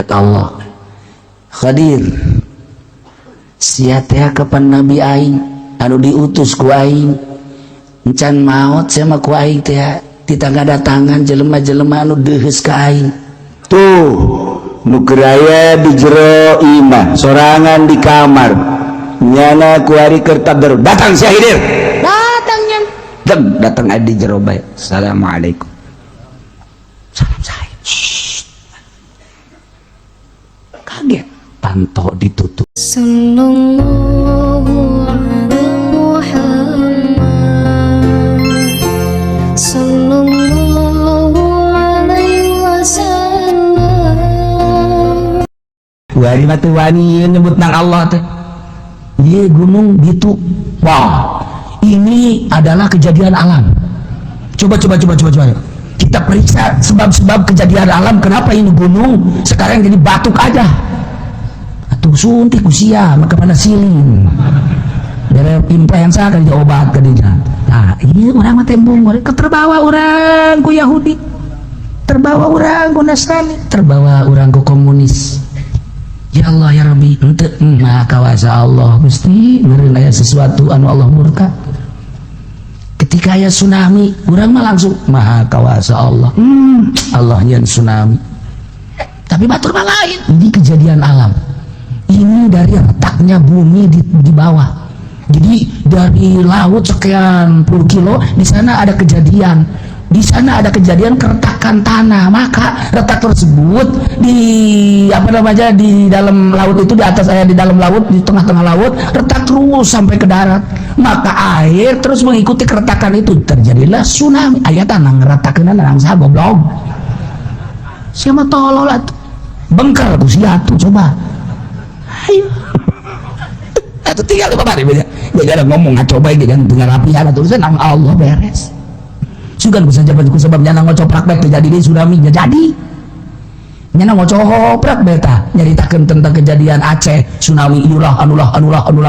cek Allah Khadir sia teh kapan nabi aing anu diutus ku aing encan maot sama ku aing teh ditangadatangan jelema-jelema anu deuheus ka aing tuh nu keraya di jero imah sorangan di kamar nyana ku ari keur tabder datang si Khidir datangnya datang di jero bae assalamualaikum salam saya kaget panto ditutup sallallahu ala Muhammad sallallahu alaihi wasallam wari mah teu wani nyebut nang Allah teh ieu gunung gitu wah ini adalah kejadian alam coba kita periksa sebab-sebab kejadian alam kenapa ini gunung sekarang jadi batuk aja atuh suntik usia maka pada silin dari influenza kan diobat ke dia nah iya orang mah tembung terbawa orang ku Yahudi terbawa orang ku Nasrani terbawa orang ku komunis ya Allah ya Rabbi ente nah kawasa Allah mesti ngeureun aya sesuatu anu Allah murka ketika aya tsunami urang mah langsung maha kawasa Allah Allah nyeun tsunami tapi batur mah lain ini kejadian alam ini dari retaknya bumi di bawah jadi dari laut sekian puluh kilo di sana ada kejadian keretakan tanah maka retak tersebut di apa namanya di dalam laut itu di atas saya di dalam laut di tengah-tengah laut retak terus sampai ke darat maka air terus mengikuti keretakan itu terjadilah tsunami aya tanah ngeretakeun nang saha goblok siapa tolol atuh bengkel ku sia atuh coba ayo atuh tinggal babari beda ngomong coba ge jangan dengar rapihan atuh nang Allah beres sugan ku sebab nyana ngocoprak bae terjadi di tsunami jadi nyana ngocoprak bae tah nyaritakeun tentang kejadian Aceh tsunami iulah anulah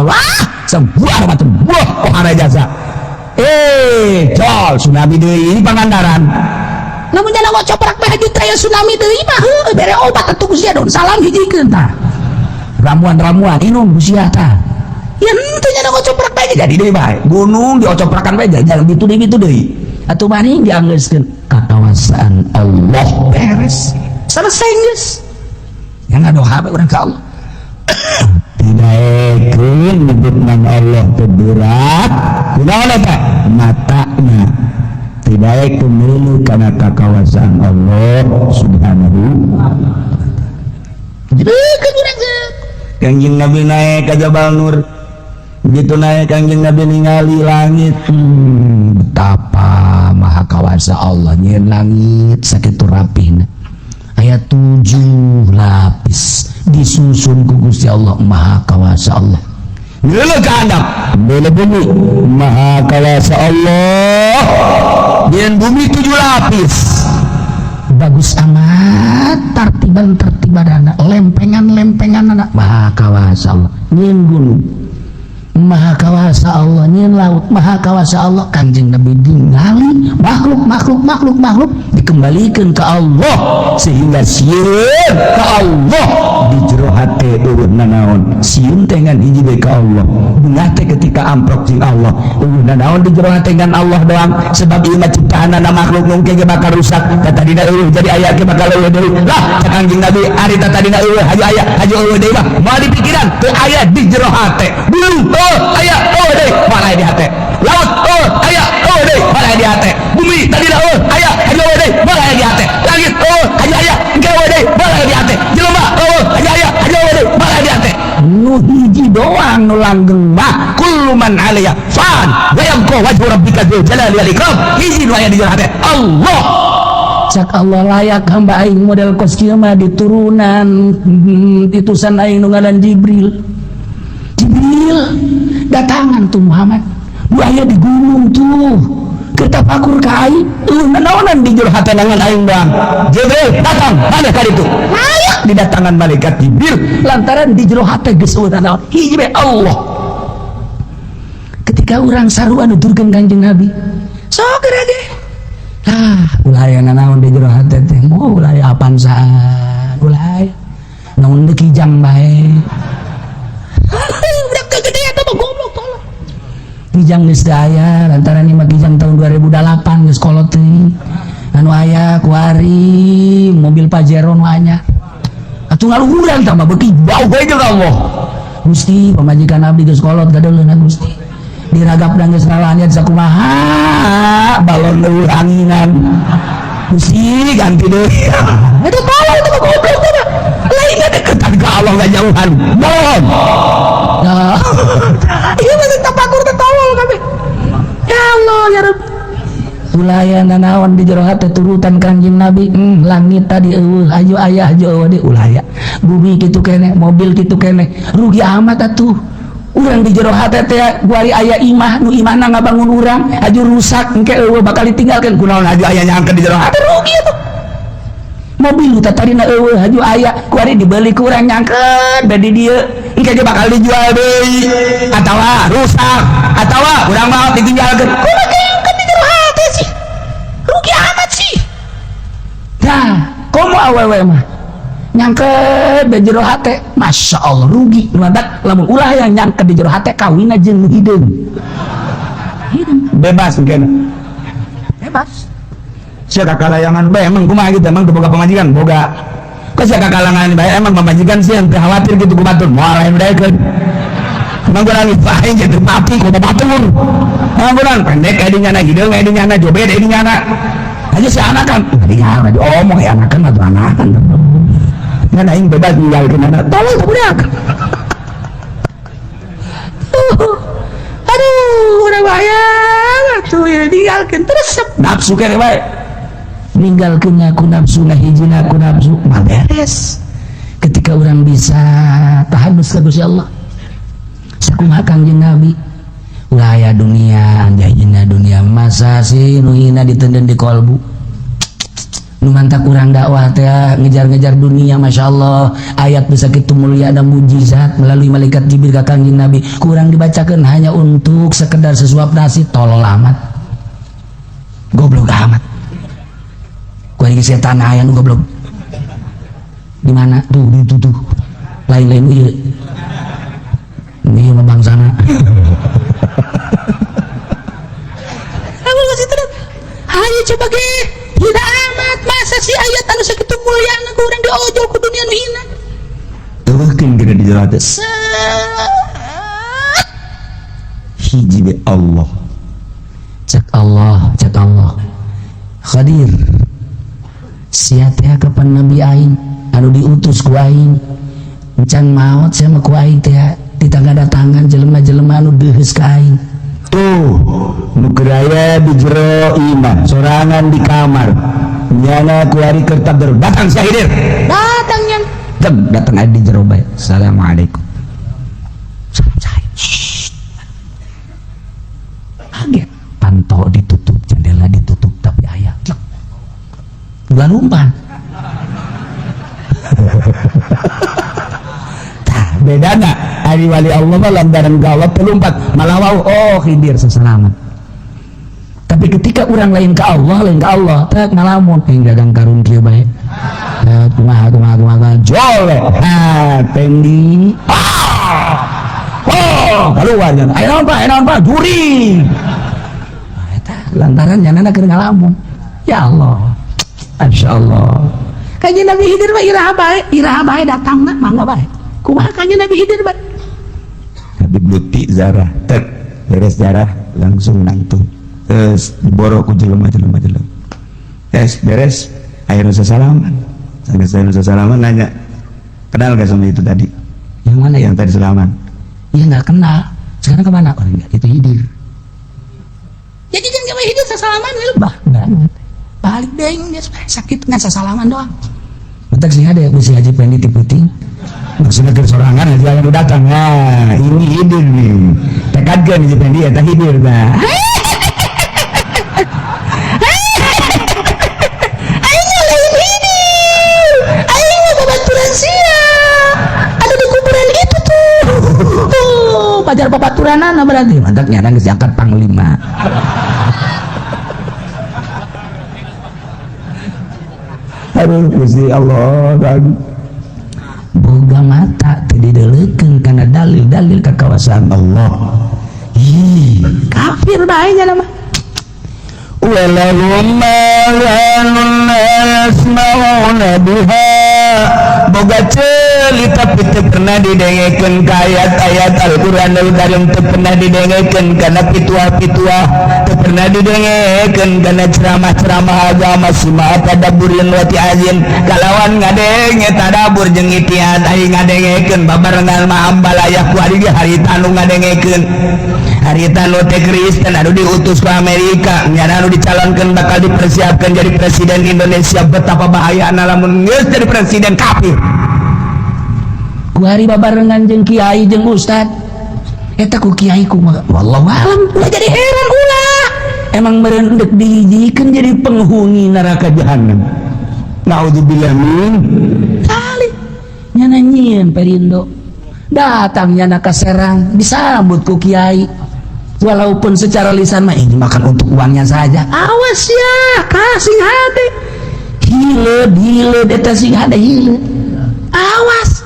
wah sebuah macam buah pohara jasa col tsunami deui ini Pangandaran namun nyana ngocoprak bae hajut aya tsunami deui mah heuh bere obat atuh sia daun salam hijikeun tah ramuan inum sia tah ya henteu nyana ngocoprak bae jadi deui bae gunung diocoprakan bae jangan gitu deui atau maning dianggeuskeun kakawasaan Allah beres selesai geus yang ngadoha bae urang ka Allah dinaekeun nyebut nang Allah teu berat kunaon eta matana dinaekeun meulu kana kakawasaan Allah subhanahu wa ta'ala jeung urang Kangjeng Nabi naik ka Jabal Nur begitu naik Kangjeng Nabi ningali langit betapa maha kawasa Allah nyeun langit sakitu rapina aya 7 lapis disusun ku Gusti Allah maha kawasa Allah ngeuleuh ka handap beuleuh bumi maha kawasa Allah nyeun bumi 7 lapis bagus amat tertiban lempengan maha kawasa Allah nyeun gunung maha kawasa Allah nyeun laut maha kawasa Allah Kanjeng Nabi ningali makhluk dikembalikan ke Allah sehingga sieun ke Allah di jero hate eureun nanaon sieun teh ngan hiji bae ka Allah beunah teh ketika amprok jeung Allah eureun nanaon di jero hate ngan Allah doang sebab ieu mah ciptaanna makhluk mungkin ge bakal rusak tadi dina eueuh jadi aya ge bakal eueuh deui lah Kanjeng Nabi ari tadina eueuh hayu aya hayu eueuh deui mah moal dipikiran teu aya di jero hate bulu aya deui moal aya di hate laut aya deui moal aya di hate bumi tadina aya hayu deui moal aya di hate langit hayu aya engke deui moal aya di hate jelema hayu aya hayu deui moal aya di hate nu hiji doang nu langgeng mah kullu man 'alaiha fan wa yabqa wajhu rabbika dzul jalali wal ikram hiji nu aya di jero hate Allah cak Allah layak hamba aing model kos kieu mah diturunan ditusan aing nu ngaran Jibril datangan tuh Muhammad buaya di gunung tuh kita pakur ka aing naonan di jero hate nangan aing bang Jibril datang mana kali itu layak didatangan malaikat Jibril lantaran di jero hate geus eueuh naon hiji bae Allah ketika urang sarua nuturkeun Kanjeng Nabi sok gerage ulah aya nanaon di jero hate teh moal ulah aya apaan saan ulah aya Kijang geus aya lantaran Imah Kijang tahun 2008 geus kolot teuing anu aya kuari mobil Pajero nu anyar atuh ngaluhuran tah mah beuki bau bae jeung Allah Gusti pamajikan abdi geus kolot gadeulna Gusti diragap dan geus ngalanyet sakumaha balon leuwih anginan Gusti ganti deui eta tolong itu goblok teh lain deketan ka Allah enggak jauhan bohong nah ieu mah tapakur teh tolol kabeh ya Allah ya Rabb ulah nanaon di jero hate turutan Kangjeng Nabi langit tadi eueuh ajo aya ajo eueuh di ulah aya bumi kitu keneh mobil kitu keneh rugi amat atuh urang di jero hate teh guari aya imah nu imahna ngabangun urang ajo rusak engke eueuh bakal ditinggalkeun kunaon ajo aya nyangkeun di jero hate rugi atuh mobil teh tarina eueuh ajo aya guari dibeli ku urang nyangkeun da di dieu engke ge bakal dijual deui atawa rusak atawa urang mau ditinggalkeun kumaha nyangkeun di jero hate sih rugi amat sih nah komo awewe mah nyangket di jero hate Masya Allah rugi nuadak lamun ulah yang nyangket di jero hate kawin aja nu hideung bebas mungkin bebas sia kakalayangan bae emang kumaha gitu emang boga pamajikan boga kok sia kakalangan bae emang pamajikan sih yang khawatir gitu ku batur moal lain daekeun emang kurang ipain jadi mati ku batur emang kurang pendek aya dinyana hideung aya dinyana jobe aya dinyana aja si anakan dinyana omong ya anakan atuh anakan ngan aing bebas ninggalkeun anak tolong teh budak aduh urang bahaya atuh ya ninggalkeun terus nafsu kene bae ninggalkeun aku nafsu ngahijina aku nafsu mah beres ketika urang bisa tahanus ka Gusti Allah sakumaha Kangjeng Nabi ulah aya dunia anjayna dunia masa sih nu hina ditenden di kolbu nu mantak urang dakwah teh ngejar-ngejar dunia Masya Allah ayat bisa kitu mulia dan mujizat melalui malaikat Jibril ka Kangjeng Nabi kurang dibacakeun hanya untuk sekedar sesuap nasi tolol amat goblok amat ku ari setan aya nu goblok di mana tuh itu tuh lain-lain ieu ieu mah bangsana aku kasih terus ayo coba ge tidak amat masa si ayat anu sakitu mulyana ku urang diojol ku dunia nu hina teukeun geuna di jero hate hiji be Allah cek Allah Khadir sia teh kapan nabi aing anu diutus ku aing encan maot sia mah ku aing teh ditangga-tangan jelema-jelema anu deuheus ka aing tuh nu keraya di jero imah sorangan di kamar nyana kuari kertak datang si Hidir datangnya datang di jero bae assalamualaikum salam saya kaget panto ditutup jendela ditutup tapi aya bulan umpan bedana ari wali Allah mah lantaran gawat pelumpat malah wau oh Khidir sesalaman tapi ketika orang lain ke Allah tak ngalamun gagang karun kieu bae kumaha jole pendi keluar nya aya naon Pak juri eta lantaran nyanana keur ngalamun ya Allah masyaallah Kanjeng Nabi Khidir mah iraha bae datangna mangga bae kumaha Kanjeng Nabi Khidir bae Habib Lutfi Zarah tek beres Zarah langsung nangtung terus diboro ku jelema beres akhirnya salaman sampai salaman nanya kenal gak sama itu tadi yang mana yang tadi salaman iya nggak kenal sekarang kemana oh enggak itu Khidir jadi kan sama Khidir salaman lebah banget balik deh dia sakit nggak salaman doang bentar sih ada si Haji Pendi Tiputing maksudnya ke sorangan aja yang datang nah ini Khidir nih tekadkan Haji Pendi ya tak Khidir nah pajar papaturanana berarti mantap nyana geus diangkat panglima aduh Gusti Allah dan boga mata teu dideulekeun kana dalil-dalil kekawasan Allah kafir baiknya nama walahum la yasma'una biha boga ceuli tapi teu pernah didengekeun ka ayat-ayat Al-Qur'anul Karim, teu pernah didengekeun kana pituah-pituah, teu pernah didengekeun kana ceramah-ceramah agama sima tadaburin wa tiazin kalawan ngadenge tadabur jeung itiad ai ngadengekeun babarengan mah ambalayah ku ari harita nu ngadengekeun harita nu teh Kristen anu diutus ke Amerika nyana anu dicalonkeun bakal dipersiapkan jadi presiden Indonesia. Betapa bahayana lamun geus jadi presiden kafir ku hari babarengan jeung kiai jeung ustad eta ku kiai ku wallahu alam ulah jadi heran ulah emang meureun deuk dihijikeun jadi penghuni neraka jahanam naudzubillah min tali nyana nyieun perindo datang nyana ka Serang disambut ku kiai walaupun secara lisan mah ini makan untuk uangnya saja. Awas ya kasih hati hileud eta sing hade hileud awas.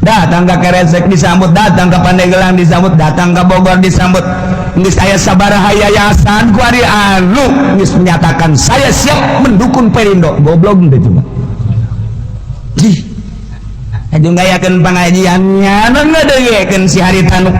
Datang ke Keresek disambut, datang ke Pandeglang disambut, datang ke Bogor disambut. Geus aya sabaraha yayasan ku ari anu geus menyatakan saya siap mendukung Perindo. Goblok teh coba. Ih. Aju ngayakeun pangajiannya anu ngadengekeun si harita nu.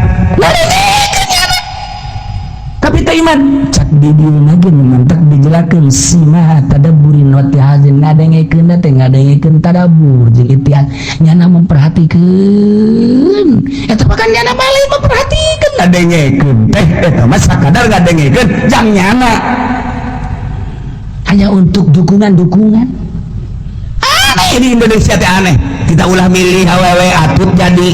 Tapi tak iman cak di dieu lagi mantak dijelakeun sima tadaburin wa tihazin ngadengekeun teh ngadengekeun tadabur jeung itian nyana memperhatikeun eta mah kan nyana balik memperhatikeun ngadengekeun teh eta mah sakadar ngadengekeun jang nyana hanya untuk dukungan-dukungan aneh di Indonesia teh aneh. Kita ulah milih awewe atut jadi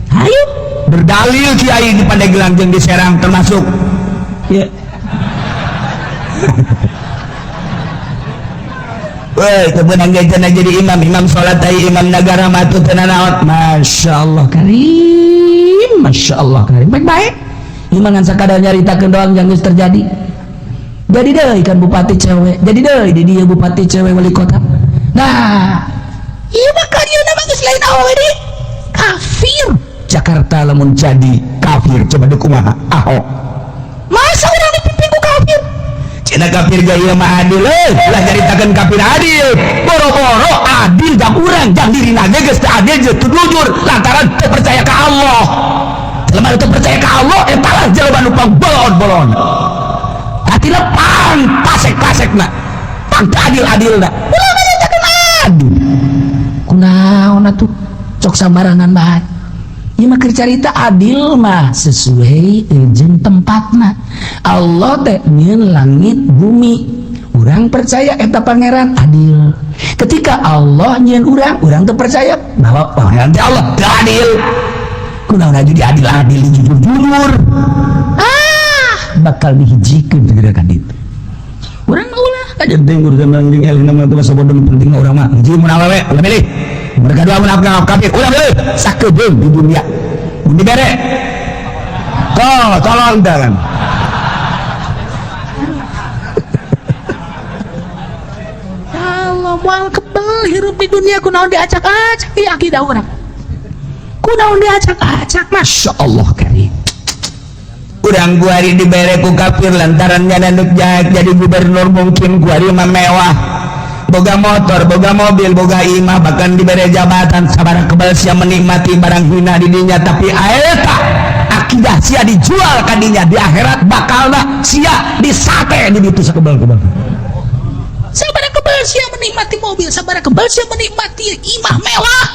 ayo berdalil kiai di Pandeglang jeung di Serang termasuk ya. Woi kebeunang gejana jadi imam salat ai imam negara matu teu nanaon. Masyaallah karim, masyaallah karim. Baik-baik. Ieu mah ngan sakadar nyaritakeun doang yang geus terjadi. Jadi deui kan bupati cewek, jadi deui di dieu bupati cewek wali kota. Nah, ieu mah karieuna mah geus lain awewe deui. Kafir. Jakarta lamun jadi kafir coba deu kumaha Ahok masa urang dipimpin ku kafir cenah kafir gaya mah adil ulah nyaritakeun kafir adil boro-boro adil jang urang jang dirina ge geus teu adil jeung teu jujur lantaran teu percaya ka Allah. Jelema teu percaya ka Allah eta lah jelema nu pangbolon-bolon hatina pang pasek-pasekna pang adil-adilna ulah nyaritakeun adil kunaon atuh cok sambarangan bae. Ieu mah keur carita adil mah sesuai jeung tempatna. Allah teh nyieun langit bumi. Urang percaya eta pangeran adil. Ketika Allah nyieun urang teu percaya bahwa pangeran teh Allah teu adil. Kunaon aju diadil-adil jujur-jujur. Bakal dihijikeun teh gerakan ditu. Urang mah ulah aja teh urusan nangling elina mah teu sabodo penting urang mah. Hiji mun awewe ulah milih. Mereka dua menafkah kafir ulah deh sakedeung di dunia mun dibere tolong tangan Allah moal kebel hirup di dunia kunaon diacak-acak ieu akidah urang kunaon diacak-acak Masya Allah karim urang guari dibere ku kafir lantaran nyana nuk jadi gubernur mungkin guari mah mewah boga motor, boga mobil, boga imah, bahkan diberi jabatan sabaraha kebal sia menikmati barang hina di dinya tapi eta akidah sia dijual ka dinya di akhirat bakalna sia disate di ditu sakebal-kebal. Sabaraha kebal sia menikmati mobil, sabaraha kebal sia menikmati imah mewah,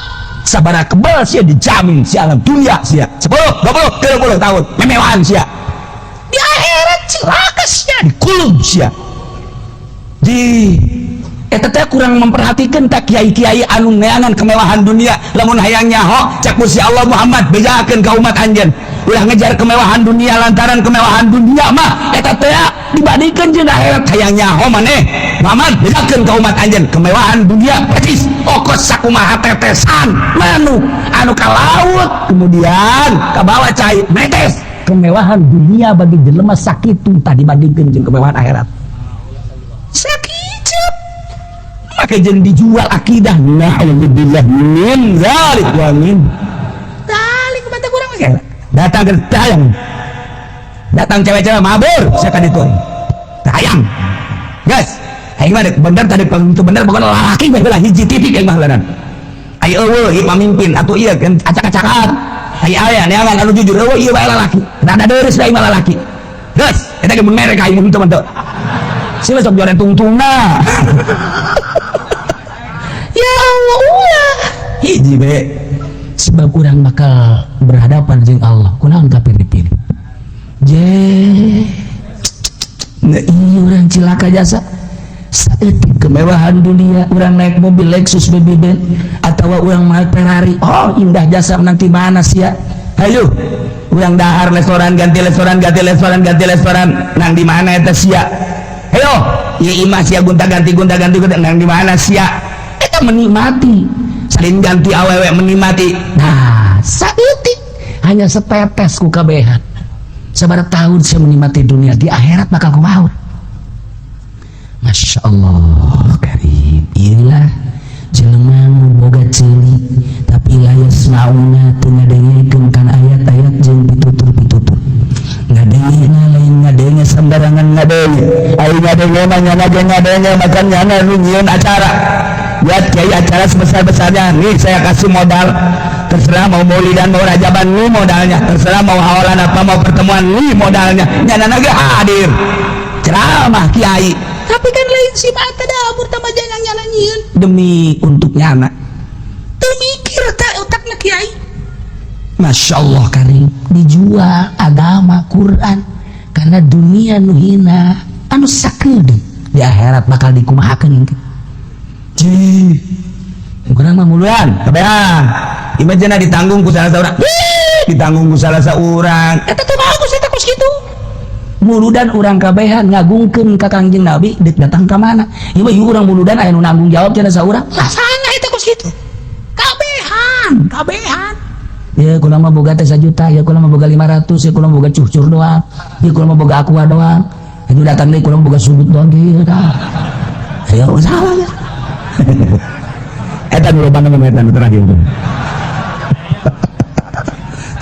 sabaraha kebal sia dijamin sia alam dunia sia 10, 20, 30 tahun memewahan sia. Di akhirat celaka sia dikulum sia. Eta teh kurang memperhatikan tak kiai-kiai anu neangan kemewahan dunia lamun hayang nyaho cak Gusti Allah Muhammad bejakeun ka umat anjeun ulah ngejar kemewahan dunia lantaran kemewahan dunia mah eta teh dibandingkeun jeung akhirat hayang nyaho maneh Muhammad bejakeun ka umat anjeun kemewahan dunia persis okos sakumaha tetesan manuk anu ka laut kemudian ka bawah cai netes kemewahan dunia bagi jelema sakitu tadi dibandingkeun jeung kemewahan akhirat sakit maka jangan dijual akidah na'udzubillah min zalik wa min zalik mata kurang lagi datang ke tayang datang cewek-cewek mabur saya kan itu ayam guys aing mah bener tadi itu bener pokoknya laki bae hiji titik aing mah lanan ayo eueuh ieu pamimpin atuh ieu kan acak-acakan aya neangan anu jujur eueuh ieu bae lalaki rada deureus bae mah lalaki guys eta ge mun merek aing itu mah teu sila sok jualan tungtungna ya Allah hiji bae sebab urang bakal berhadapan jeung Allah kunaon kafir dipilih nah iya orang cilaka jasa saeutik kemewahan dunia orang naik mobil Lexus baby band atau orang naik Ferrari oh indah jasa nanti mana sih ya ayo orang dahar restoran ganti restoran nang di mana eta sia ayo ieu imah sia gonta ganti nang di mana sia eta menikmati saling ganti awewe menikmati nah saeutik hanya setetes ku kabehan sabar tahun saya menikmati dunia di akhirat bakal kumaha Masya Allah karim inilah jelema boga ceuli tapi layas mauna teu ngadengekeun kana ayat-ayat jeung pitutur ngadengena lain ngadenge sembarangan ngadenge ai ngadenge mah ngadenge makan nyana nyieun acara buat kiai acara sebesar-besarnya nih saya kasih modal terserah mau maulidan mau rajaban nih modalnya terserah mau hawalan apa mau pertemuan nih modalnya nyana ge hadir ceramah kiai tapi kan lain si mata dapur tambah jangan nyana nyieun demi untuk nyana teu mikir teh otakna kiai Masya Allah karim dijual agama Quran karena dunia nu hina anu sakedeung di akhirat bakal dikumahakeun kurang mah muluan kabehan imajina ditanggung ku salah seorang ditanggung ku salah seorang eta teh bagus eta kos kitu muludan urang kabehan ngagungkeun ka Kangjeng Nabi deuk datang ka mana ieu mah urang muludan aya nu nanggung jawab cenah saurang masana eta kos kitu kabehan ya kula mah boga teh 1 juta ya kula mah boga 500 ya kula mah boga cucur doang ya kula mah boga aqua doang anu datang deui kula mah boga sudut doang kieu tah ayo salah ya eta nu loba nama eta nu terakhir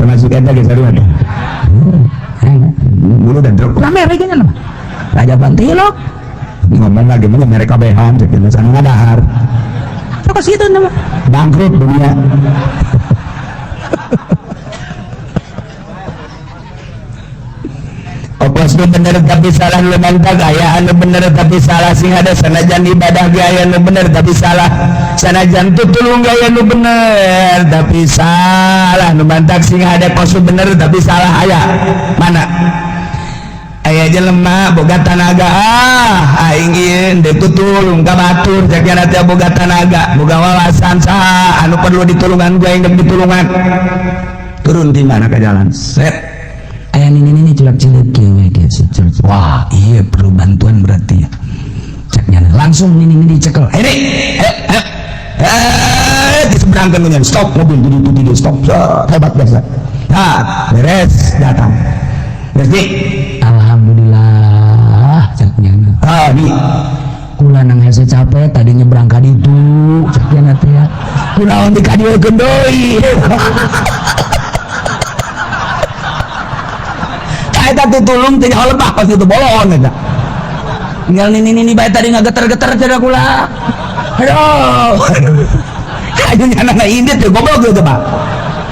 termasuk eta ge sarua teh bulu dan truk rame we geunya mah raja pantilok ngomong lagi mah merek kabehan cek sana ngadahar sok situ nama bangkrut dunia opos nu bener tapi salah lu mantap aya anu bener tapi salah sing ada sanajan ibadah ge aya nu bener tapi salah sanajan tutulung ge aya nu bener tapi salah nu mantap sing ada kosu bener tapi salah aya mana aya jelema boga tanaga aing ieu deuk tutulung ka batur jakna teh boga tanaga boga wawasan saha anu perlu ditulungan gue aing deuk ditulungan turun di mana ke jalan set aya ini cilak-cilik we guys wah iya perlu bantuan berarti ya ceknya langsung ini dicekel ini diseberangkan dengan stop mobil di stop hebat biasa nah beres datang berarti alhamdulillah ceknya nih kula nang hese capek tadi nyebrang ka ditu ceknya teh ya kunaon dikadieukeun deui eta tutulung teh nyaho lebah pas itu bolon eta tinggal ini bae tadi ngageter-geter cenah kula aduh ayo nyana indit teh goblok teh Pak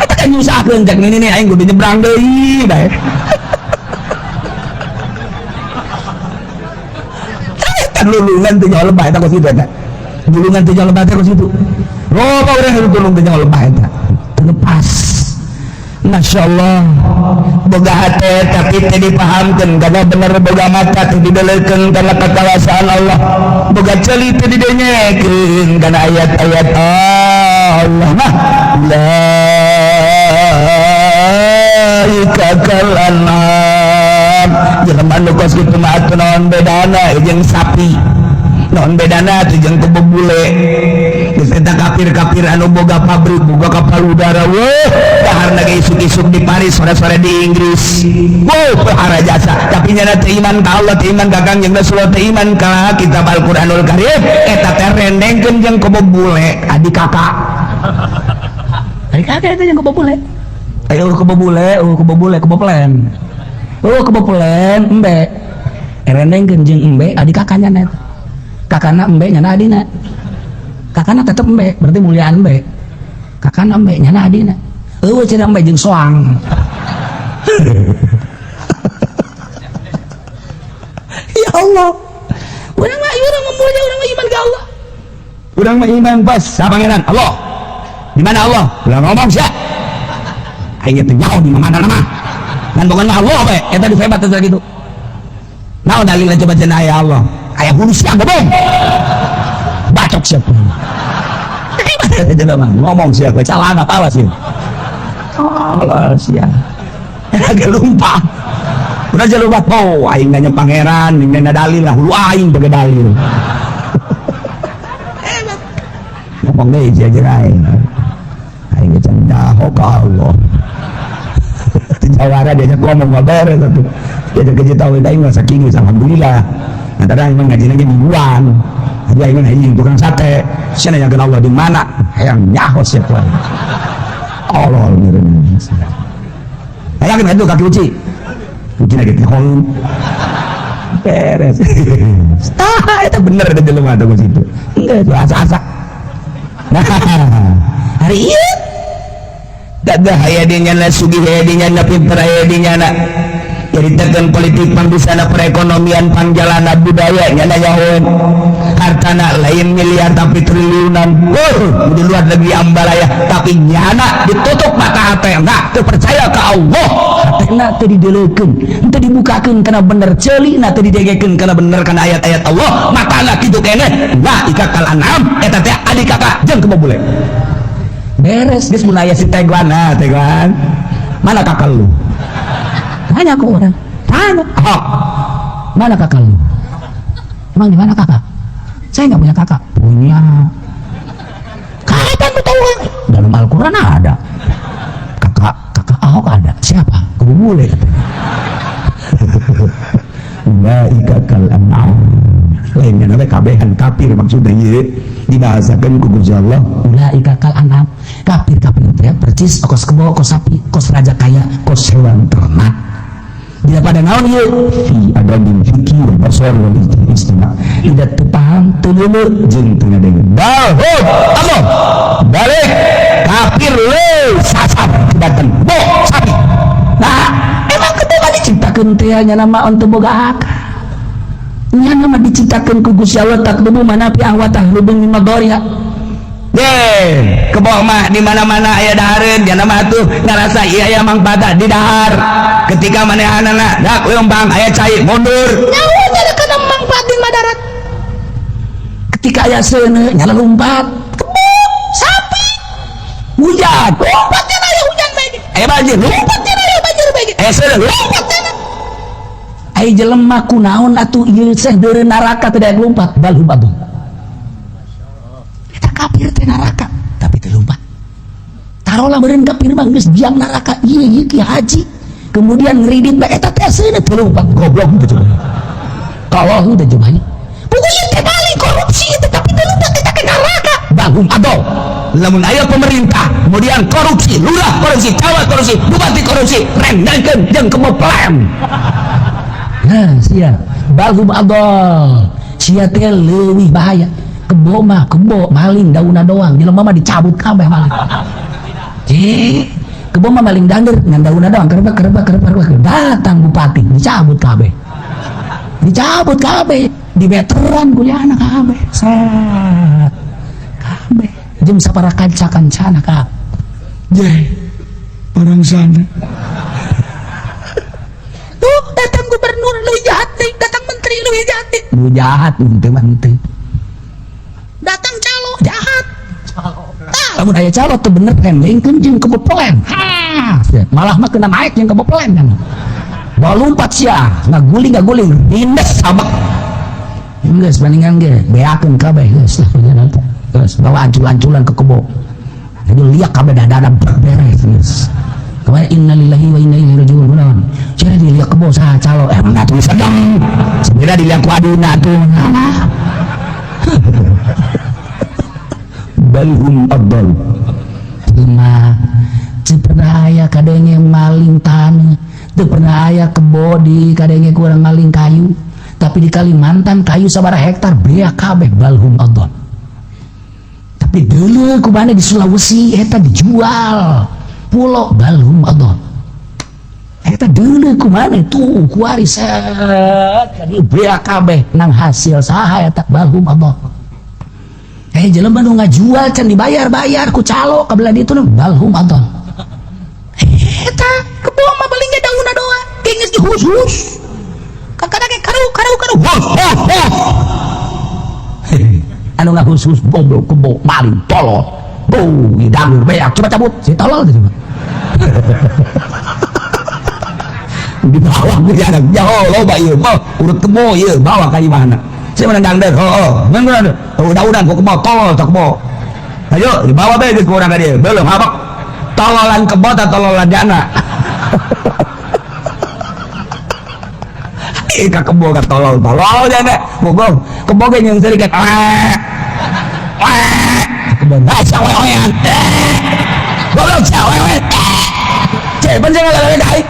eta kan nyusahkeun cek ini aing kudu nyebrang deui bae eta lulungan teh nyaho lebah eta kos itu eta lulungan teh nyaho lebah teh kos itu loba urang tutulung teh nyaho lebah eta lepas Masya Allah boga hati tapi teh dipahamkan karena bener boga mata teh didelekeun karena kekuasaan Allah boga ceuli teh didenyekeun karena ayat-ayat Allah mah laika kalanam jelema nu kos kitu mah atuh naon bedana jeung sapi naon bedana teh jeung kebo bule geus eta kafir-kafir anu boga pabrik boga kapal udara weuh daharna ge isuk-isuk di Paris sore-sore di Inggris pahara jasa tapi nyana teh iman ka Allah teh iman ka Kangjeng Rasulullah teh iman ka kitab Al-Qur'anul Karim eta teh rendengkeun jeung kebo bule adik kakak itu jeung kebo bule ayo kebo bule kebo plen Oh kebopelen embe ereneng genjeng embe adik kakaknya net kakaknya embe nyana adina kakaknya tetep embe berarti muliaan embe kakaknya embe nyana adina cenah embe jeung soang ya Allah urang mah mulia urang mah iman ke Allah urang mah iman pas sa pangeran Allah di mana Allah ulah ngomong sia aing teh nyaho di mana mah dan bukan Allah be eta di hebat teh gitu naon dalilna coba cenah aya Allah aya hulu sia gobeng bacok siapa coba mah ngomong sia we calana apa sih Allah sia agak lupa udah aja lupa oh aing nanya pangeran nanya dalil lah hulu aing pakai dalil ngomong deh aja aing canda hoka Allah jawara diajak ngomong nggak beres satu diajak kerja tahu itu nggak saking alhamdulillah nah tadi emang ngaji lagi mingguan aja ingin ngaji tukang sate siapa yang kenal Allah di mana yang nyahos siapa Allah mirip ayah kan itu kaki uci lagi nyahol beres itu bener ada di rumah tuh situ enggak itu asa-asa nah hari ini dadah hayadinya na sugi hayadinya na pinter hayadinya na ceritakan politik pambisana perekonomian pangjalana budaya nyana yahon hartana lain miliar tapi triliunan di luar negeri ambalaya tapi nyana ditutup mata hati enggak percaya ke Allah hatena teu didelekeun teu dibukakeun kana bener ceuli na teu didegekeun kana bener kana ayat-ayat Allah matana kitu keneh nah ikakal anam eta teh adik kakak jeung kebobule beres guys mun aya si Teguan mana kakak lu tanya ke orang tanya mana kakak lu emang di mana kakak saya nggak punya kakak punya kapan lu tahu dalam Al-Quran ada kakak Ahok ada siapa kebubule ulaika kal an'am lainnya namanya kabehan kafir maksudnya ye dibahasakan ku Gusti Allah ulaika kal an'am kafir teh percis kos kebo kos sapi kos raja kaya kos hewan ternak dia pada naon ieu fi adabin fikih wal basar wal istima tidak paham teu leuleuh jeung teu ngadengeun balhud Allah balik kafir le sasar datang bo sapi nah emang ketika diciptakeun teh nya nama untuk boga akal nya nama diciptakeun ku Gusti Allah takdumu manafi ahwatah lubung madoriha deh keboh mah di mana-mana aya dahareun jangan mah tuh ngarasa iya aya mangpada di dahar ketika manehanana dak lembang aya cai mundur nyawa jadi kana mangpat di madarat ketika aya seuneu nyala lompat keboh sapi hujan lompatnya aya hujan bae aya banjir lompatnya aya banjir bae aya seuneu lompatnya aya jelema kunaon atuh ieu seh deureun neraka teu daek lompat balhum abung kafir teh neraka tapi teu lompat tarolah beureun kafir mah geus biang neraka ieu ki haji kemudian ngridit bae eta teh seuneu teu lompat goblok teh coba kalau teh coba pokoknya teh balik korupsi teh tapi teu lompat eta ke neraka bangun adol lamun aya pemerintah kemudian korupsi lurah korupsi camat korupsi bupati korupsi rendengkeun jeung kemoplam nah sia balhum adol sia teh leuwih bahaya kebo mah kebo maling daunna doang jelema mah dicabut kabeh maling kebo mah maling dander ngan daunna doang kerebak datang bupati dicabut kabeh di meteran kuliahna kabeh set kabeh jeung sapara kanca-kancana kabeh orang sana tuh datang gubernur leuwih jahat datang menteri leuwih jahat teu manteu datang calo jahat lamun aya calo tuh bener rendengkeun jeung kebopelen malah mah kena naik jeung kebopelen kan bawa lompat sia ngaguling indes sabak geus paningan ge beakeun kabeh geus lah panjenengan geus bawa ancul-anculan ke kebo jadi liak kabeh dadana beres geus kemarin innalillahi wa inna ilaihi rajiun naon cara diliak kebo saha calo emang atuh sedeng sebenarnya diliak ku aduna tuh balhum adol cina ciperdaya kadenge maling tanah Teu pernah aya kebo di kadenge kurang maling kayu, tapi di Kalimantan kayu sabaraha hektar bea kabeh balhum adon. Tapi dulu kumana di Sulawesi eta dijual pulau balhum adon. Eta dulu kumana tuh kuari set jadi bea kabeh nang hasil saha eta balhum adon. Jelema nu ngajual can dibayar-bayar ku calo kabelah ditu balhum adon. Eta kebo mah paling ge daunna doa geus dihus-hus. Kakana ge karu. Anu ngahus-hus goblok kebo maling tolol. Bau idamur beak coba cabut si tolol teh. Di bawah ge ada jauh loba ieu mah urut kebo ieu bawa ka imahna. Saya menendang deh, menang udah kok kebo tolol cok kebo. Ayo dibawa bae ke urang ka dieu, belum habak. Tololan kebo atau tololan jana. Ika kebo ka tolol jana. Goblok, kebo ge yang sering kebo cawewean. Goblok cawewean. Cek penjeng lagi dai.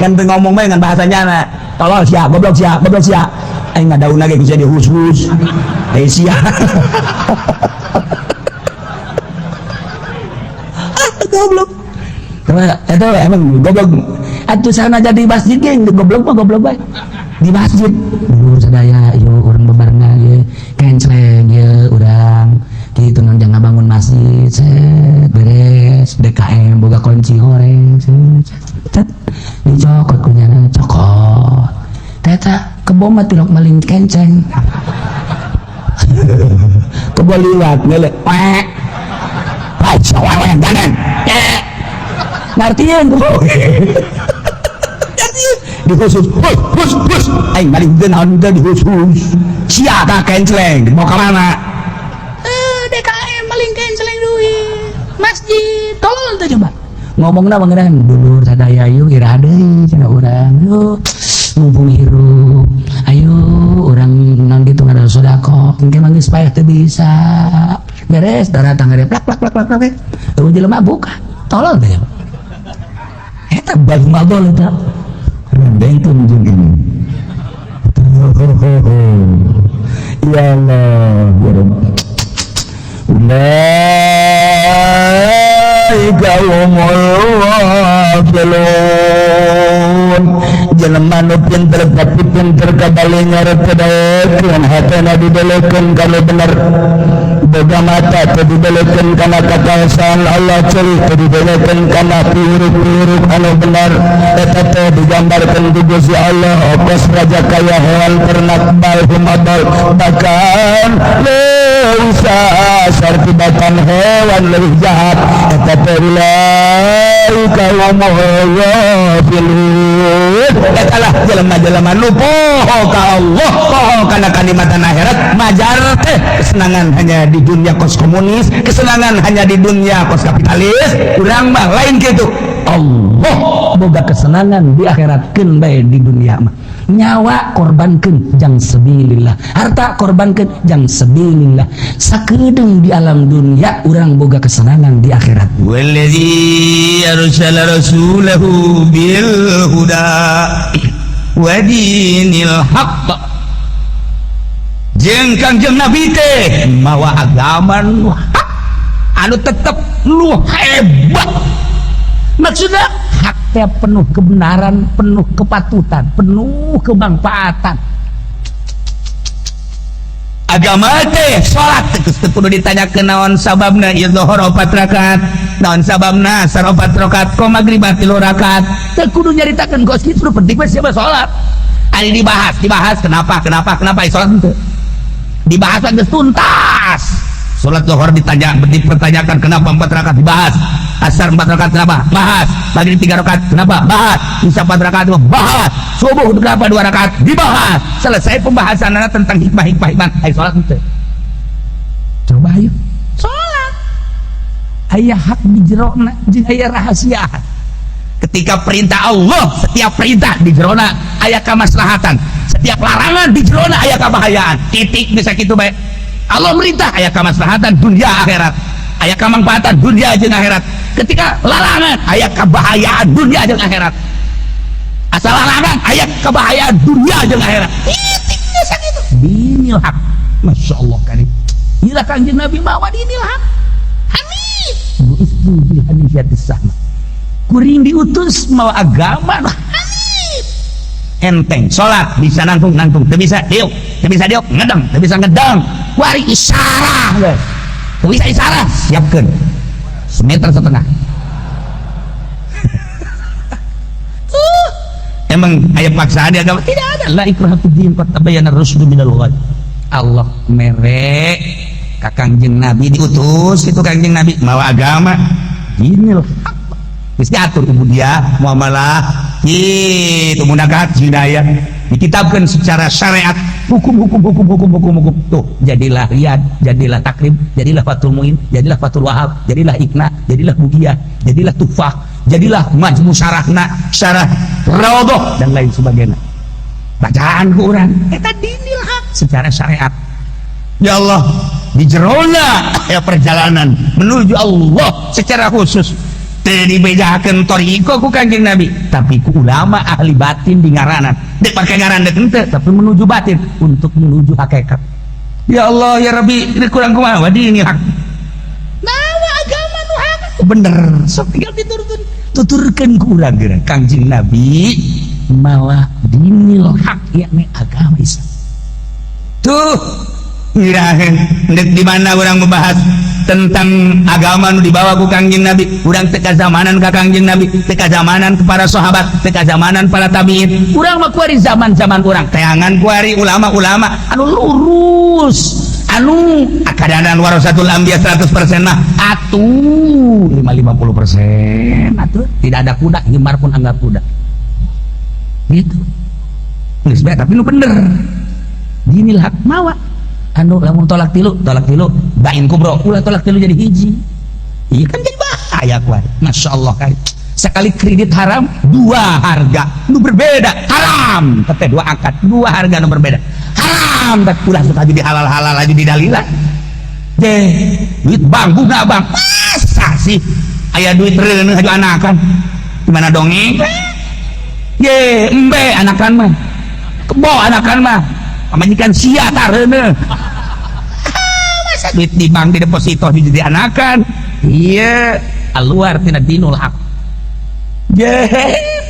Kan ngomong bae dengan bahasa jana. Tolol sia, goblok sia. Aing ngadaun lagi bisa dihus-hus. Sia. Goblok. Itu emang goblok. Atuh sana jadi masjid ge goblok bae. Di masjid. Dulur sadaya ieu urang bebarengan ge kenceleng ieu urang kitu nang jangan bangun masjid set beres DKM boga kunci horeng set dicokot kunyana cokot. Teta kebo mah tilok maling kenceng. Kebo liwat ngelek. Baik sawewe danan. Ngartieun kebo. Dikhusus, hus, aing maling naon teh dikhusus. Sia ka kenceleng, mau ka mana? DKM maling kenceleng duit. Masjid, tolol teh coba. Ngomongna bangeran dulur sadaya ieu ira deui cenah urang. Yo, mumpung hirup. Ayo urang naon kitu ngada sodako. Engke mah geus payah teu bisa. Beres datang ngade plak. Teu jelema buka. Tolol teh. Eta bagi madol eta. Rendengkeun jeung ini. Ya Allah, ulaika humul ghafilun. Jelema nu pinter tapi pinter kabali ngarep kedaekeun hatana didelekeun kana bener. Boga mata teu didelekeun kana kakaosan Allah ceuli teu didelekeun kana piuruk-piuruk anu bener. Eta teh digambarkeun ku Gusti Allah opos raja kaya hewan ternak balhum adol bahkan leusa sartibatan hewan leuwih jahat. Eta teh ulaika humul ghafilun. Eta lah jelema-jelema nu poho ka Allah, poho kana kalimatan akhirat, majar teh kesenangan hanya di dunia kos komunis, kesenangan hanya di dunia kos kapitalis. Urang mah lain kitu. Allah boga kesenangan di akhiratkeun bae di dunia mah. Nyawa korbankeun jang sabilillah, harta korbankeun jang sabilillah. Sakedeung di alam dunia urang boga kesenangan di akhirat. Wallazi arsala rasulahu bil huda wa dinil haqq. Jeung Kangjeng Nabi teh mawa agama nu hak anu tetep nu hebat. Maksudnya hak teh penuh kebenaran, penuh kepatutan, penuh kemanfaatan. Agama teh salat geus teu kudu ditanyakeun naon sababna ieu zuhur 4 rakaat, naon sababna asar 4 rakaat, ko magrib 3 rakaat. Teu kudu nyaritakeun geus kitu penting mah siapa salat. Ari dibahas kenapa salat teu. Dibahas geus tuntas. Salat zuhur dipertanyakan kenapa 4 rakaat dibahas. Asar 4 rakaat kenapa? Bahas. Maghrib 3 rakaat kenapa? Bahas. Isya 4 rakaat bahas. Subuh kenapa 2 rakaat? Dibahas. Selesai pembahasannya tentang hikmah-hikmah iman. Ayo salat ente. Coba ayo. Salat. Aya hak di jerona, jeung aya rahasia. Ketika perintah Allah, setiap perintah di jerona aya kamaslahatan. Setiap larangan di jerona aya kabahayaan. Titik bisa kitu bae. Allah merintah aya kamaslahatan dunia akhirat, aya kamanfaatan dunia jeung akhirat. Ketika larangan aya kabahayaan dunia jeung akhirat. salah lanang ayat kebahayaan dunia jeung akhirat titiknya sakitu dinil hak masyaallah karim ila kanjeng Nabi mawa dinil hak hanif buistu bil hanifiyatis sama kuring diutus mawa agama hanif enteng salat bisa nangtung teu bisa diuk ngedeng teu bisa ngedeng kuari isyarah geus teu bisa isyarah siapkeun semeter setengah emang ayat paksaan di agama tidak ada la ikraha fid din qad tabayyana ar-rusydu minal ghayy Allah merek ka Kangjeng Nabi diutus itu Kangjeng Nabi mawa agama dinil haq geus diatur ubudiyah muamalah itu munakat jinayah dikitabkan secara syariat hukum tuh jadilah riyad jadilah takrib jadilah fatul muin jadilah fatul wahab jadilah ikna jadilah bugiyah jadilah tufah jadilah majmu syarahna syarah raudhah dan lain sebagainya bacaan ku urang eta dinil haq secara syariat ya Allah di jerona ya perjalanan menuju Allah secara khusus teu dibedakeun thariqah ku Kanjeng Nabi tapi ku ulama ahli batin di ngaranan dek pake ngaran dek henteu tapi menuju batin untuk menuju hakikat ya Allah ya Rabbi ini kurang kumaha dinil haq nawa agama nu hak bener sok tinggal tuturkeun ku urang geura Kanjeng Nabi mawa dinil haq yakni agama Islam tuh ngiraheun dek di mana urang membahas tentang agama nu dibawa ku Kangjeng Nabi urang teu kazamanan ka Kangjeng Nabi teu kazamanan ke para sahabat teu kazamanan para tabiin urang mah kuari zaman-zaman urang teangan kuari ulama-ulama anu lurus anu akadanan warasatul anbiya 100% mah atuh 50% atuh tidak ada kuda himar pun anggap kuda gitu geus bae tapi nu bener dinil haq mawa anu lamun tolak tilu bain kubro ulah tolak tilu jadi hiji iya kan jadi bahaya kuat masya Allah kali sekali kredit haram dua harga nu berbeda haram tapi dua akad dua harga nu berbeda haram tapi ulah suka jadi halal aja di dalilan deh duit bang bunga bang masa sih aya duit reuneuh aju anakan gimana dongeng ye embe anakan mah kebo anakan mah majikan sia tareuneuh masa duit di bank di deposito jadi anakan iya keluar tina dinul haq ye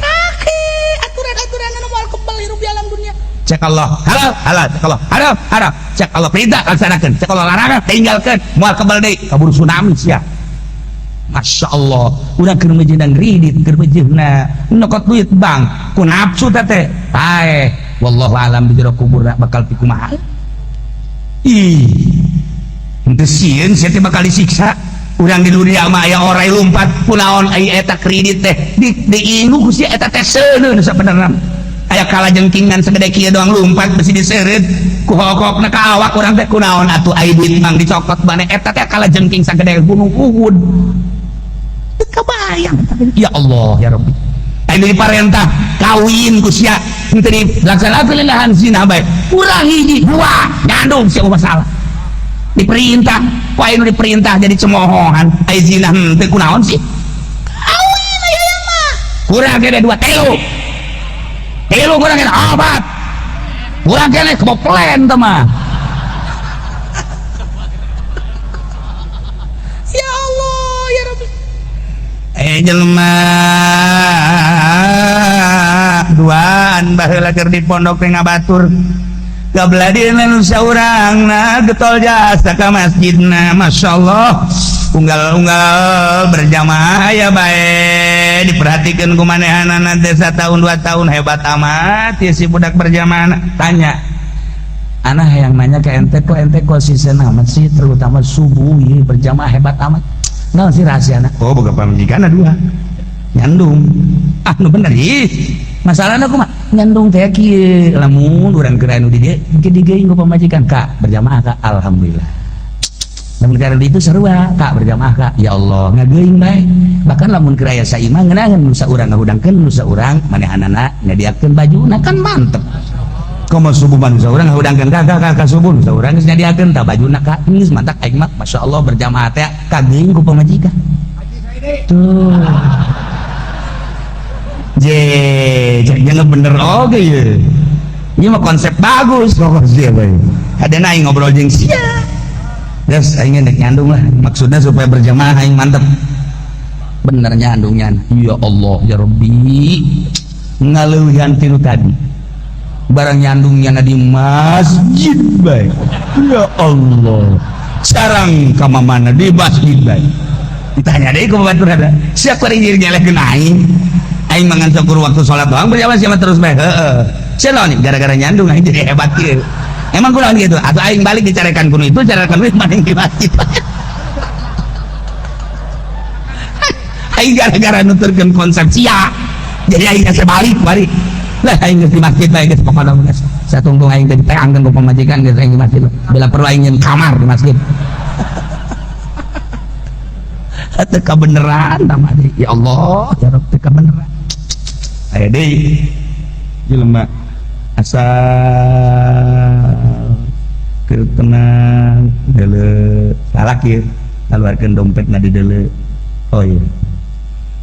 pake aturan-aturan anu moal kebal hirup di alam dunia cek Allah halal cek Allah haram cek Allah perintah laksanakeun cek Allah larangan tinggalkeun moal kebal deui kabur tsunami sia masya Allah urang keur mejeunang ridit keur mejeunna nokot duit bank ku nafsu teh tae wallahu alam di jero kuburna bakal pikumaha ih henteu sieun sia teh bakal disiksa urang di dunia mah aya orai lumpat kunaon aya eta kredit teh diingu ku sia eta teh seuneun sabenerna aya kalajengkingan segede kieu doang lumpat besi diseureut ku hokokna ka awak urang teh kunaon atuh aya duit mang dicokot bane eta teh kalajengking sagede gunung Uhud teu kabayang ya Allah ya Rabbi ini diparentah kawin ku sia henteu dilaksanakeun lelahan zina bae urang hiji dua ngandung sia masalah diperintah ku anu diperintah jadi cemohohan aya zina henteu kunaon sih kawin aya mah urang ge dua telu urang ge obat urang ge keboplen teh mah ya Allah ya Rabbi jelema duaan baheula keur di pondok teh ngabatur gabladina nu saurangna getol jasa ka masjidna masyaallah unggal-unggal berjamaah ya bae diperhatikeun ku manehanana teh 1 tahun 2 tahun hebat amat ya si budak berjamaah tanya ana hayang nanya ke ente kok sisen amat sih terutama subuh ieu berjamaah hebat amat naon sih rahasiana oh boga pamijikana dua nyandung nu bener ih masalahna kumaha nyandung teh kieu lamun urang keur anu di dieu digeing ku pamajikan Kak berjamaah Kak alhamdulillah lamun keur itu sarua Kak berjamaah Kak ya Allah ngageing bae bahkan lamun keur aya saimah ngeunangan nu saurang ngahudangkeun nu saurang manehanana nyadiakeun bajuna kan mantep komo subuh mah nu saurang ngahudangkeun Kak subuh nu saurang geus nyadiakeun tah bajuna Kak geus mantap aing mah masyaallah berjamaah teh kageing ku pamajikan tuh jangan bener oke ya. Ini mah konsep bagus pokoknya bae. Ada naik ngobrol jeung sia. Terus aing nek nyandung lah, maksudnya supaya berjamaah aing mantep. Bener nyandungnya. Ya Allah ya Rabbi. Ngaleuwihan tilu tadi. Barang nyandungnya di masjid bae. Ya Allah. Sarang ka mana di masjid bae. Ditanya deui ku batur ada. Siapa ringgir nyelehkeun aing mangan syukur waktu sholat doang berjamaah siapa terus bae. Heeh. Sia nih gara-gara nyandung aing jadi hebat kieu. Emang kunaon gitu? Atau aing balik dicarekan kuno itu carekan kuno maning di masjid. Aing gara-gara nuturkeun konsep sia. Jadi aing geus balik balik. Lah aing geus di masjid bae geus pokona geus. Satungtung aing teh diteangkeun ku pamajikan geus aing di masjid. Bila perlu aing nyeun kamar di masjid. Teka beneran tamade. Ya Allah, ya Rabb teka beneran. Aya deui. Jelema asal tenang deuleu salah kieu ngaluarkeun dompetna di deuleu. Oh iya.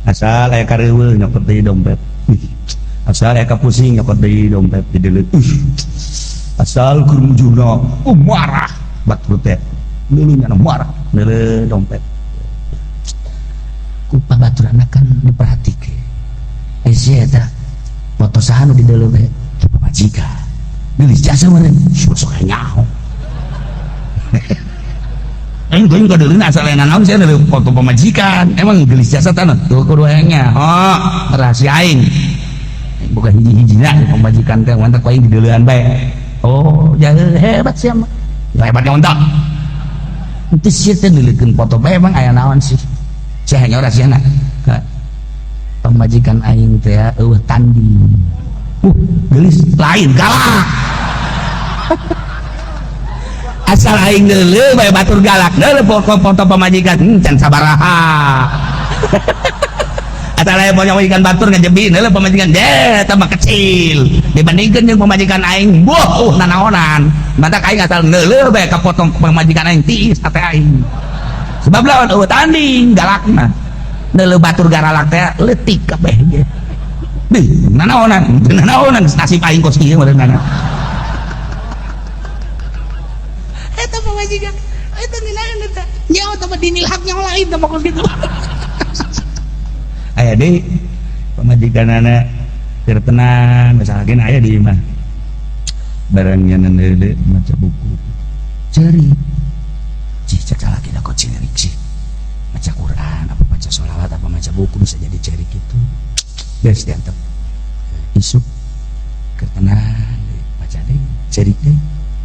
Asal aya kareuweul nyokot deui dompet. Asal aya kapusing nyokot deui dompet di deuleu. Asal kurumujuna marah batur teh. Deuleunya marah deuleu dompet. Ku pabaturanna kan diperhatikeun. Sia eta foto saha nu di deuleu bae. Pamajikan gelis jasa meureun sok nyaho. Enggeun ka deuleuh asal lain naon sia deuleu foto pamajikan. Emang gelis jasa tanah tuh kudu nya. Oh, rahasia aing. Bukan hiji-hijina pamajikan teh mantap aing di deuleuhan bae. Oh, jahe hebat sia mah. Ya hebatnya ontak. Itu sia teh deuleukeun foto bae emang aya naon sih? Sia nya rahasiana. Pamajikan aing teh eueuh tanding. Gelis lain galak. Asal aing deuleu bae batur galak deuleu foto pamajikan can sabaraha. Asal aya pamajikan batur ngajebi deuleu pamajikan teh mah kecil dibandingkeun jeung pamajikan aing nanaonan. Mata aing asal deuleu bae ka foto pamajikan aing tiis ate aing. Sebab lawan eueuh tanding galakna. Deuleu batur garalak teh leutik kabeh ge. Nanaonan nasib aing kos kieu meureun. Eta pamajikan eta dinaeun eta nyaho teh dinil hak nyaho lain teh kos kitu. Aya deui pamajikanana keur tenang misalkan aya di imah barangnya neuleu maca buku ceurik cik cek salaki da kok ceurik sih maca Quran apa maca sholawat apa maca buku bisa jadi ceurik itu. Beres diantep isuk ketenang baca deh cerik deh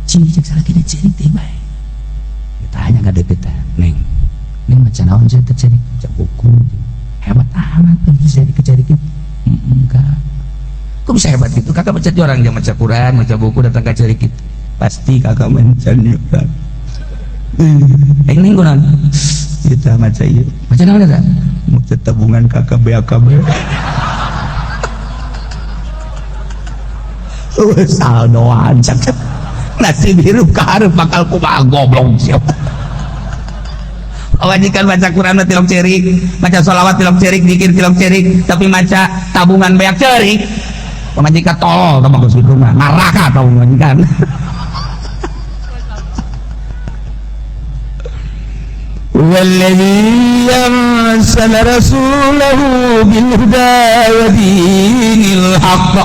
cicik salaki deh cerik deh bae ditanya nggak deket neng baca naon saya tercerik baca buku hebat amat tuh bisa dikecerikin enggak kok bisa hebat gitu kakak baca orang yang baca Quran baca buku datang ke cerik itu pasti kakak mencari orang neng kunan kita baca iya baca naon ada baca tabungan kakak BAKB. Saldoan cak nasib hirup kaharep bakal kumaha goblok siapa. Wajikan baca Quran tilok cerik, baca sholawat tilok cerik, zikir tilok cerik, tapi maca tabungan beak cerik. Pamajikan tolol sama Gus Fikur mah maraka tau majikan. Walladzi arsala rasulahu bil huda wa dinil haqq.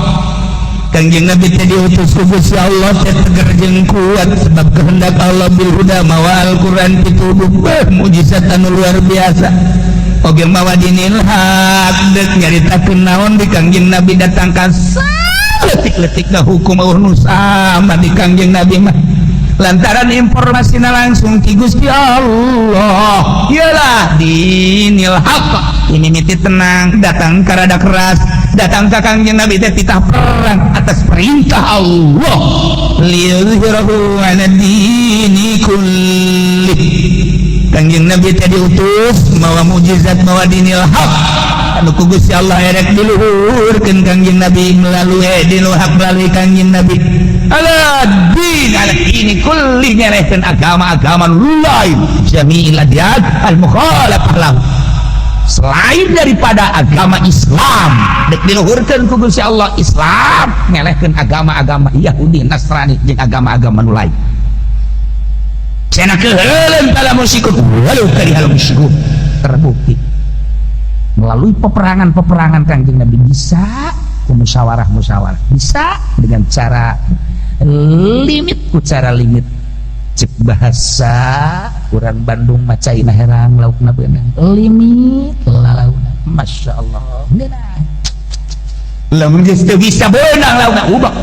Kangjeng Nabi teh diutus ku Gusti Allah teh tegar jeung kuat sebab kehendak Allah bil huda mawa Al-Qur'an pituduh mujizat anu luar biasa. Oge mawa dinil haq deuk nyaritakeun naon di Kangjeng Nabi datang ka leutik-leutikna hukum nu sama di Kangjeng Nabi mah. Lantaran informasina langsung ki Gusti Allah. Yalah dinil haq. Ini niti tenang datang ka rada keras. Datang ke Kangjeng Nabi teh titah perang atas perintah Allah liyuzhirahu 'ala dini kulli. Kangjeng Nabi teh diutus mawa mujizat mawa dinil haq anu ku Gusti Allah erek diluhurkeun Kangjeng Nabi melalui dinil haq melalui Kangjeng Nabi ala dini kulli nyerehkeun agama-agama lain jami'il adyan al mukhalafah lahu selain daripada agama Islam dek diluhurkeun ku Gusti Allah Islam ngelehkeun agama-agama Yahudi Nasrani jeung agama-agama nu lain cenah keheuleuh tala musyrikun walau karihal musyrikun terbukti melalui peperangan-peperangan Kanjeng Nabi bisa musyawarah bisa dengan cara limit limit cek bahasa urang Bandung macaina herang laukna beunang limit laukna Masya Allah lamun geus teu bisa beunang laukna ubek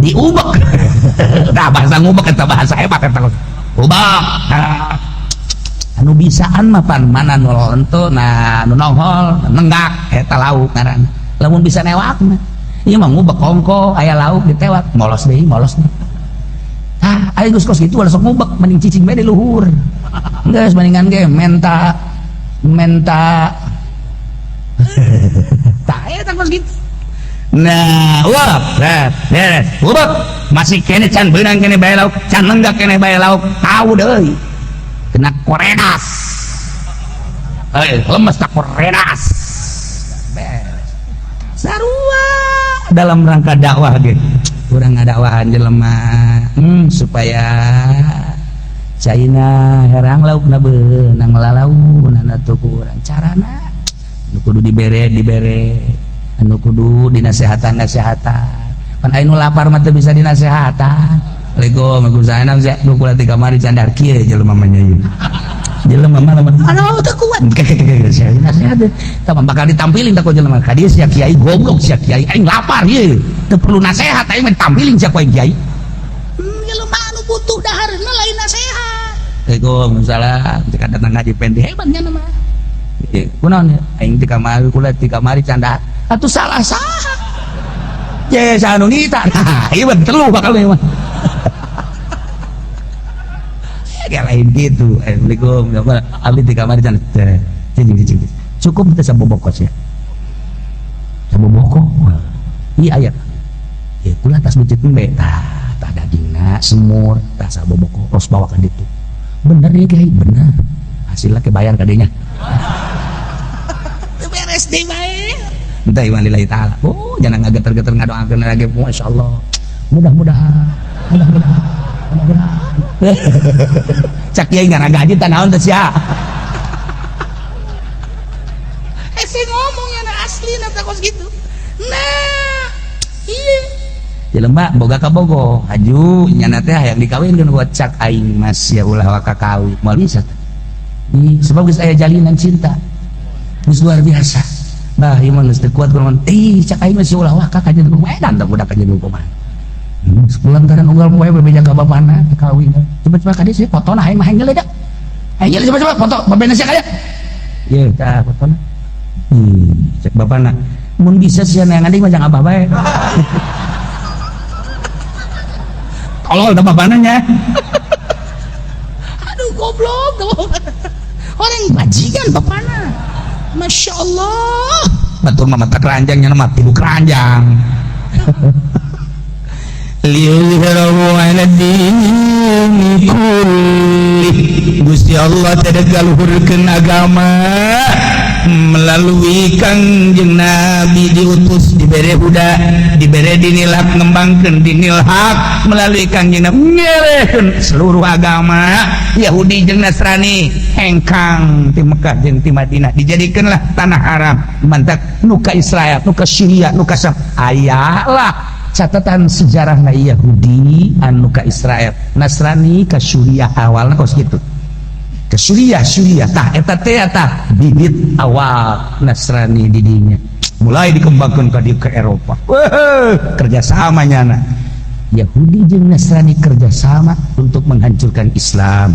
diubek da bahasa ngubek eta bahasa hebat eta ubek anu bisaan mah pan mana nu lonto na nu nongol nenggak eta lauk ngaranna lamun bisa newakna ieu mah ngubek kongko aya lauk ditewak molos deui ayo kos gitu ada sok ngubek mending cicing bae di luhur geus bandingan ge menta tah eta kos gitu nah beres ngubek masih kene can beunang kene bae lauk can lenggak kene bae lauk tahu deui kena korenas lemes tak korenas beres sarua dalam rangka dakwah ge urang ngadakwahan jelema supaya China herang laukna beunang lalauna atuh urang carana anu kudu dibere anu kudu dinasehatan pan aya nu lapar mah teu bisa dinasehatan lego magusana nu kula ti kamari candar kieu jelema mah nya ieu jelema mah anu teu kuat nasihat tah bakal ditampilin tah ku jelema ka dieu sia kiai goblok sia kiai aing lapar ieu teu perlu nasihat aing mah tampilin sia ku kiai jelema anu butuh dahareuna lain nasihat Waalaikumsalam cek datang ngaji penti hebatnya nama kunaon aing ti kamari kula ti kamari candar atuh salah saha ye sanu nita ieu telu bakal mah kayak lain gitu. Assalamualaikum. Abdi di kamar jangan cing. Cukup kita sabobokos ya. Sabobokos. Iya ayat. Ya kula tas becet mbe tah dagingna semur tah sabobokos terus bawakan itu. Bener ya Kiai, bener. Hasilnya kebayar kadenya. Beres deh bae. Minta iman lillahi ta'ala. Oh, jangan ngageter-geter ngadoakeun lagi. Masyaallah. Mudah-mudahan. Cak kiai nggak gaji tanawan tuh sia. Saya ngomongnya na asli nata kos gitu. Nah, iya. Jelema boga ka bogo, haju nyana teh hayang dikawinkeun buat cak aing mas ya ulah waka kawi. Moal bisa. Sebab geus aya jalinan cinta. Geus luar biasa. Bah, ieu mah geus teu kuat kumaha. Cak aing mas ya ulah waka ka jeung edan teh budak ka jeung kumaha. Lantaran unggal poe bebeja ka bapana kawin. Coba ka dieu fotona hayang mah ngeledak. Ayo coba foto babena sia kaya. Ye, tah fotona. Cek bapana. Mun bisa sia neangan deui mah jang abah bae. Tolol da bapana nya. Aduh goblok da bapana. Orang bajingan bapana. Masya Allah. Batur mah mata keranjangnya mah tilu keranjang. Liyuzhirahu ala dini kulli. Gusti Allah tedega luhurkeun agama melalui Kangjeng Nabi diutus dibere huda dibere dinil haq ngembangkeun dinil haq melalui Kangjeng Nabi ngereheun seluruh agama Yahudi jeung Nasrani hengkang ti Mekah jeung ti Madinah dijadikeunlah tanah haram mantak nu ka Israel nu ka Syria nu ka Syam aya lah catatan sejarah na Yahudi anu ka Israel Nasrani ka Syria awalna kos gitu ke Syria tah eta teh tah bibit awal Nasrani di dinya mulai dikembangkan ke Eropa kerjasamanya na Yahudi jeung Nasrani kerjasama untuk menghancurkan Islam.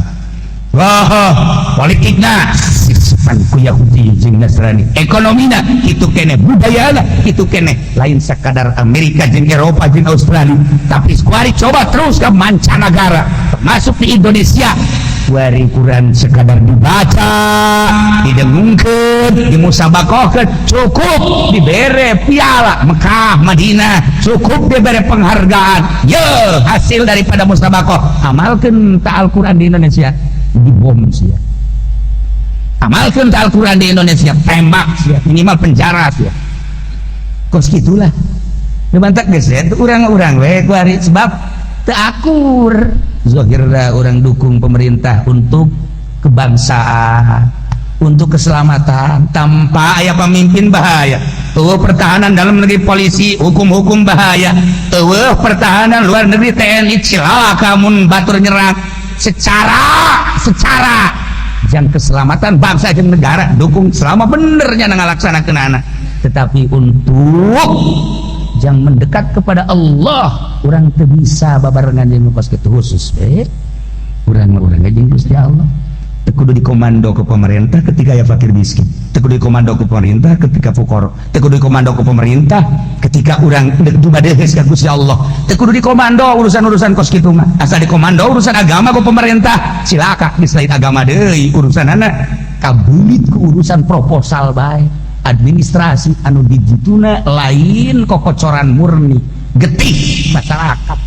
Wah, politikna sispan ku Yahudi jeung Nasrani, ekonomina kitu keneh, budayana kitu keneh, lain sakadar Amerika jeung Eropa jeung Australia, tapi kuari coba terus ke mancanagara, termasuk di Indonesia. Kuari kurang sekadar dibaca, didengungkeun, dimusabakohkeun, cukup dibere piala Mekah, Madinah, cukup dibere penghargaan. Ye, hasil daripada musabakoh, amalkeun ta Al-Qur'an di Indonesia. Dibom sia amalkan Al-Quran di Indonesia tembak ya, minimal penjara ya. Kos gitulah dibantak geus itu urang-urang we kuari sebab teu akur zahirna orang dukung pemerintah untuk kebangsaan, untuk keselamatan tanpa aya pemimpin bahaya. Pertahanan dalam negeri polisi hukum-hukum bahaya. Pertahanan luar negeri TNI cilaka mun batur nyerang secara yang keselamatan bangsa dan negara dukung selama benernya ngalaksanakeun anak. Tetapi untuk yang mendekat kepada Allah orang teu bisa babarengan jeung pas kitu khusus urang jeung Gusti Allah. Teu kudu dikomando ke pemerintah ketika ya fakir miskin, teu kudu dikomando ke pemerintah ketika fukara, teu kudu dikomando ke pemerintah ketika urang dumadeus ka Gusti Allah, teu kudu dikomando urusan-urusan kos kitu mah. Asal dikomando urusan agama ku pemerintah silaka geus lain agama deui urusanana kabulit ku urusan proposal bae. Administrasi anu dijituna lain kokocoran murni getih masyarakat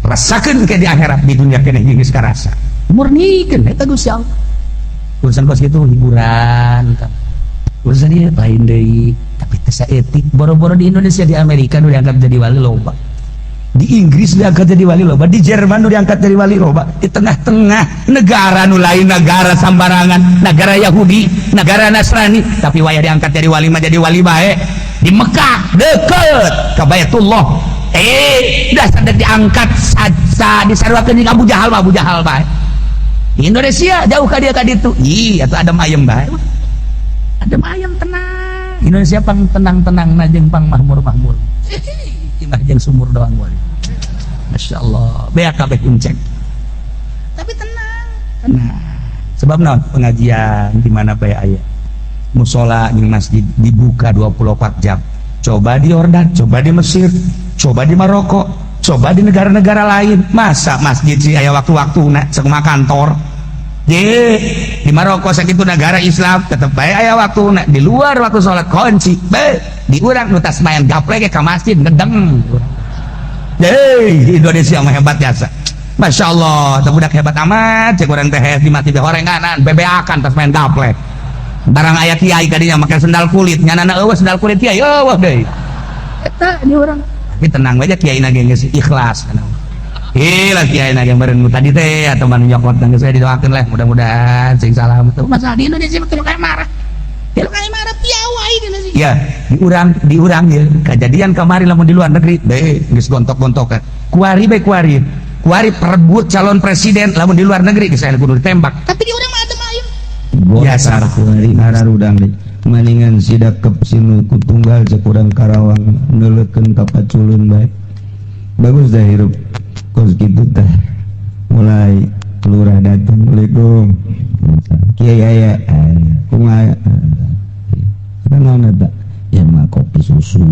rasakeun ke di akhirat di dunia keneh geus karasa murnikeun eta Gusti Allah. Urusan kos kitu hiburan kan urusan ieu lain deui tapi teu saeutik. Boro-boro di Indonesia di Amerika nu diangkat jadi wali loba, di Inggris diangkat jadi wali loba, di Jerman nu diangkat jadi wali loba, di tengah-tengah negara nu lain negara sambarangan, negara Yahudi, negara Nasrani, tapi wayah diangkat jadi wali mah jadi wali bae di Mekah deket ka Baitullah. Dah sadar diangkat saja disaruakeun Abu Jahal bae. Di Indonesia jauh ka dia ka ditu. Ih, atuh adem ayem bae. Adem ayem tenang. Indonesia pang tenang-tenang na jeung pang mahmur-mahmur. Imah jeung sumur doang wae. Masya Allah. Beak kabeh kuncek. Tapi tenang. Sebab naon pengajian di mana bae aya. Musola jeung masjid dibuka 24 jam. Coba di Yordan, coba di Mesir, coba di Maroko, coba di negara-negara lain. Masa masjid sih aya waktu-waktu sakuma kantor. Di Maroko sakitu negara Islam tetep bae aya waktu di luar waktu salat kunci. Di urang nu tas main gaple ke ka masjid ngedeng. Di Indonesia mah hebat biasa. Masya Allah, teu budak hebat amat cek urang teh di masjid horenganan bebeakan tas main gaple. Barang aya kiai kadinya make sendal kulit nyanana eueuh sendal kulit kiai eueuh deui. Eta di urang. Tapi tenang aja kiai na geus ikhlas kana. Lah kiai na yang beureun tadi teh atau man nyokot geus saya didoakeun lah mudah-mudahan sing salah betul. Masa di Indonesia betul kayak marah. Teu kayak marah piawai di Indonesia. Ya, di urang ya kejadian kemarin lamun di luar negeri deh geus gontok-gontokan. Kuari perebut calon presiden lamun di luar negeri geus aya kudu ditembak. Tapi di urang mah adem ayem. Biasa kuari nararudang deui. Maningan sidak kepsinu ku tunggal cek urang Karawang neuleukeun ka paculun bae. Bagus dah hirup. Kos kitu teh. Mulai lurah datang, Assalamualaikum. Kiai aya. Kumaha? Naon eta? Ya mah kopi susu.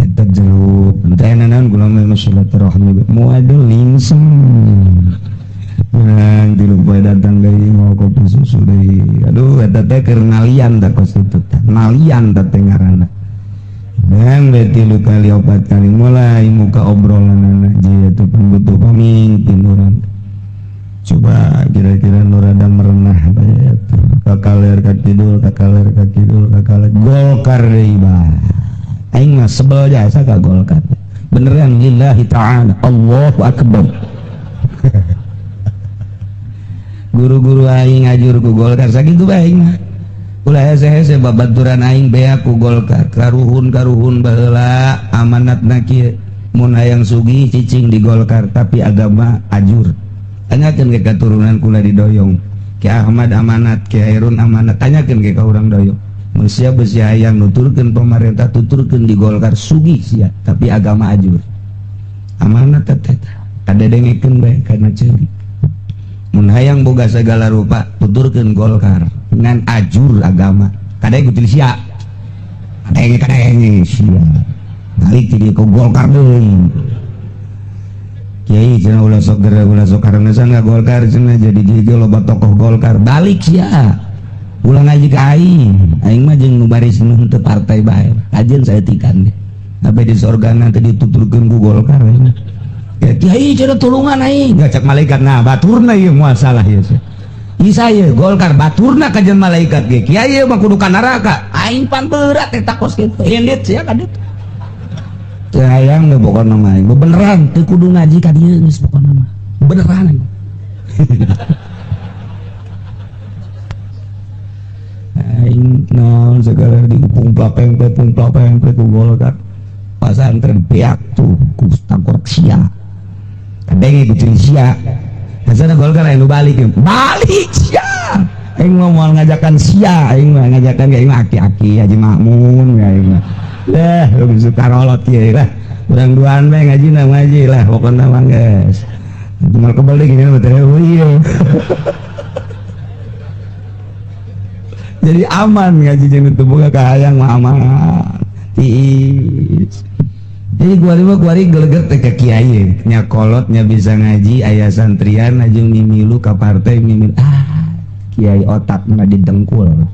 Eta jeruk. Entah naon kula mah silaturahmi. Muadul lingsem. Yang dilupa datang dari mau kopi susu dari aduh eta teh keur ngalian da kos itu teh ngalian teh ngaranna dan betilu kali 4 kali mulai muka obrolan aja itu butuh pemimpin orang coba kira-kira nu rada merenah bae kakaler ka kidul kakaler Golkar deui bah aing mah sebel jasa ka Golkar beneran lillahi ta'ala Allahu akbar. Guru-guru aing ngajur ku Golkar sakitu bae mah. Ulah hese-hese babaturan aing bea ku Golkar. Karuhun baheula amanatna kieu. Mun hayang sugih cicing di Golkar tapi agama ajur. Tanyakeun ke katurunan kula di Doyong. Ki Ahmad amanat, Ki Hairun amanat. Tanyakeun ke ka urang Doyong. Mun sia beusi hayang nuturkeun pemerintah tuturkeun di Golkar sugih sia tapi agama ajur. Amanat teh kadedengekeun bae kana ceurik. Mun hayang boga segala rupa tuturkeun Golkar dengan ajur agama kadang kutil sia kadang sia balik ti ku Golkar deui kiai cenah ulah sok karena sana Golkar cenah jadi gigi loba tokoh Golkar balik sia ulah ngaji ka aing mah jeung nu baris nu teu partai bae ajeun saeutikan ge tapi di sorgana teh dituturkeun ku Golkar ya kiai cenah tulungan aing cek malaikat nah baturna ieu moal salah ieu saya Golkar baturna ka jeung malaikat ge kiai mah kudu ka neraka aing pan berat eta kos kitu endit sia ka ditu sayang ge pokona mah beneran teu kudu ngaji ka dieu geus pokona mah beneran aing naon segala dipungplapeng ku Golkar pasantren piak tuh ku takor sia kadenge ku sia hasana Golkar anu balik sia aing mau ngajakan sia aing mah ngajakan ge aing aki-aki Haji Makmun ya aing mah lah lu suka rolot ye lah urang duaan bae ngaji lah pokona mah geus cuma kebalik gini mah teh iya jadi aman ngaji jeung teu boga kahayang mah aman tiis. Jadi kuari geleger teh ka kiai nya kolot nya bisa ngaji aya santrian ajeng mimilu ka partai mimil kiai otakna didengkul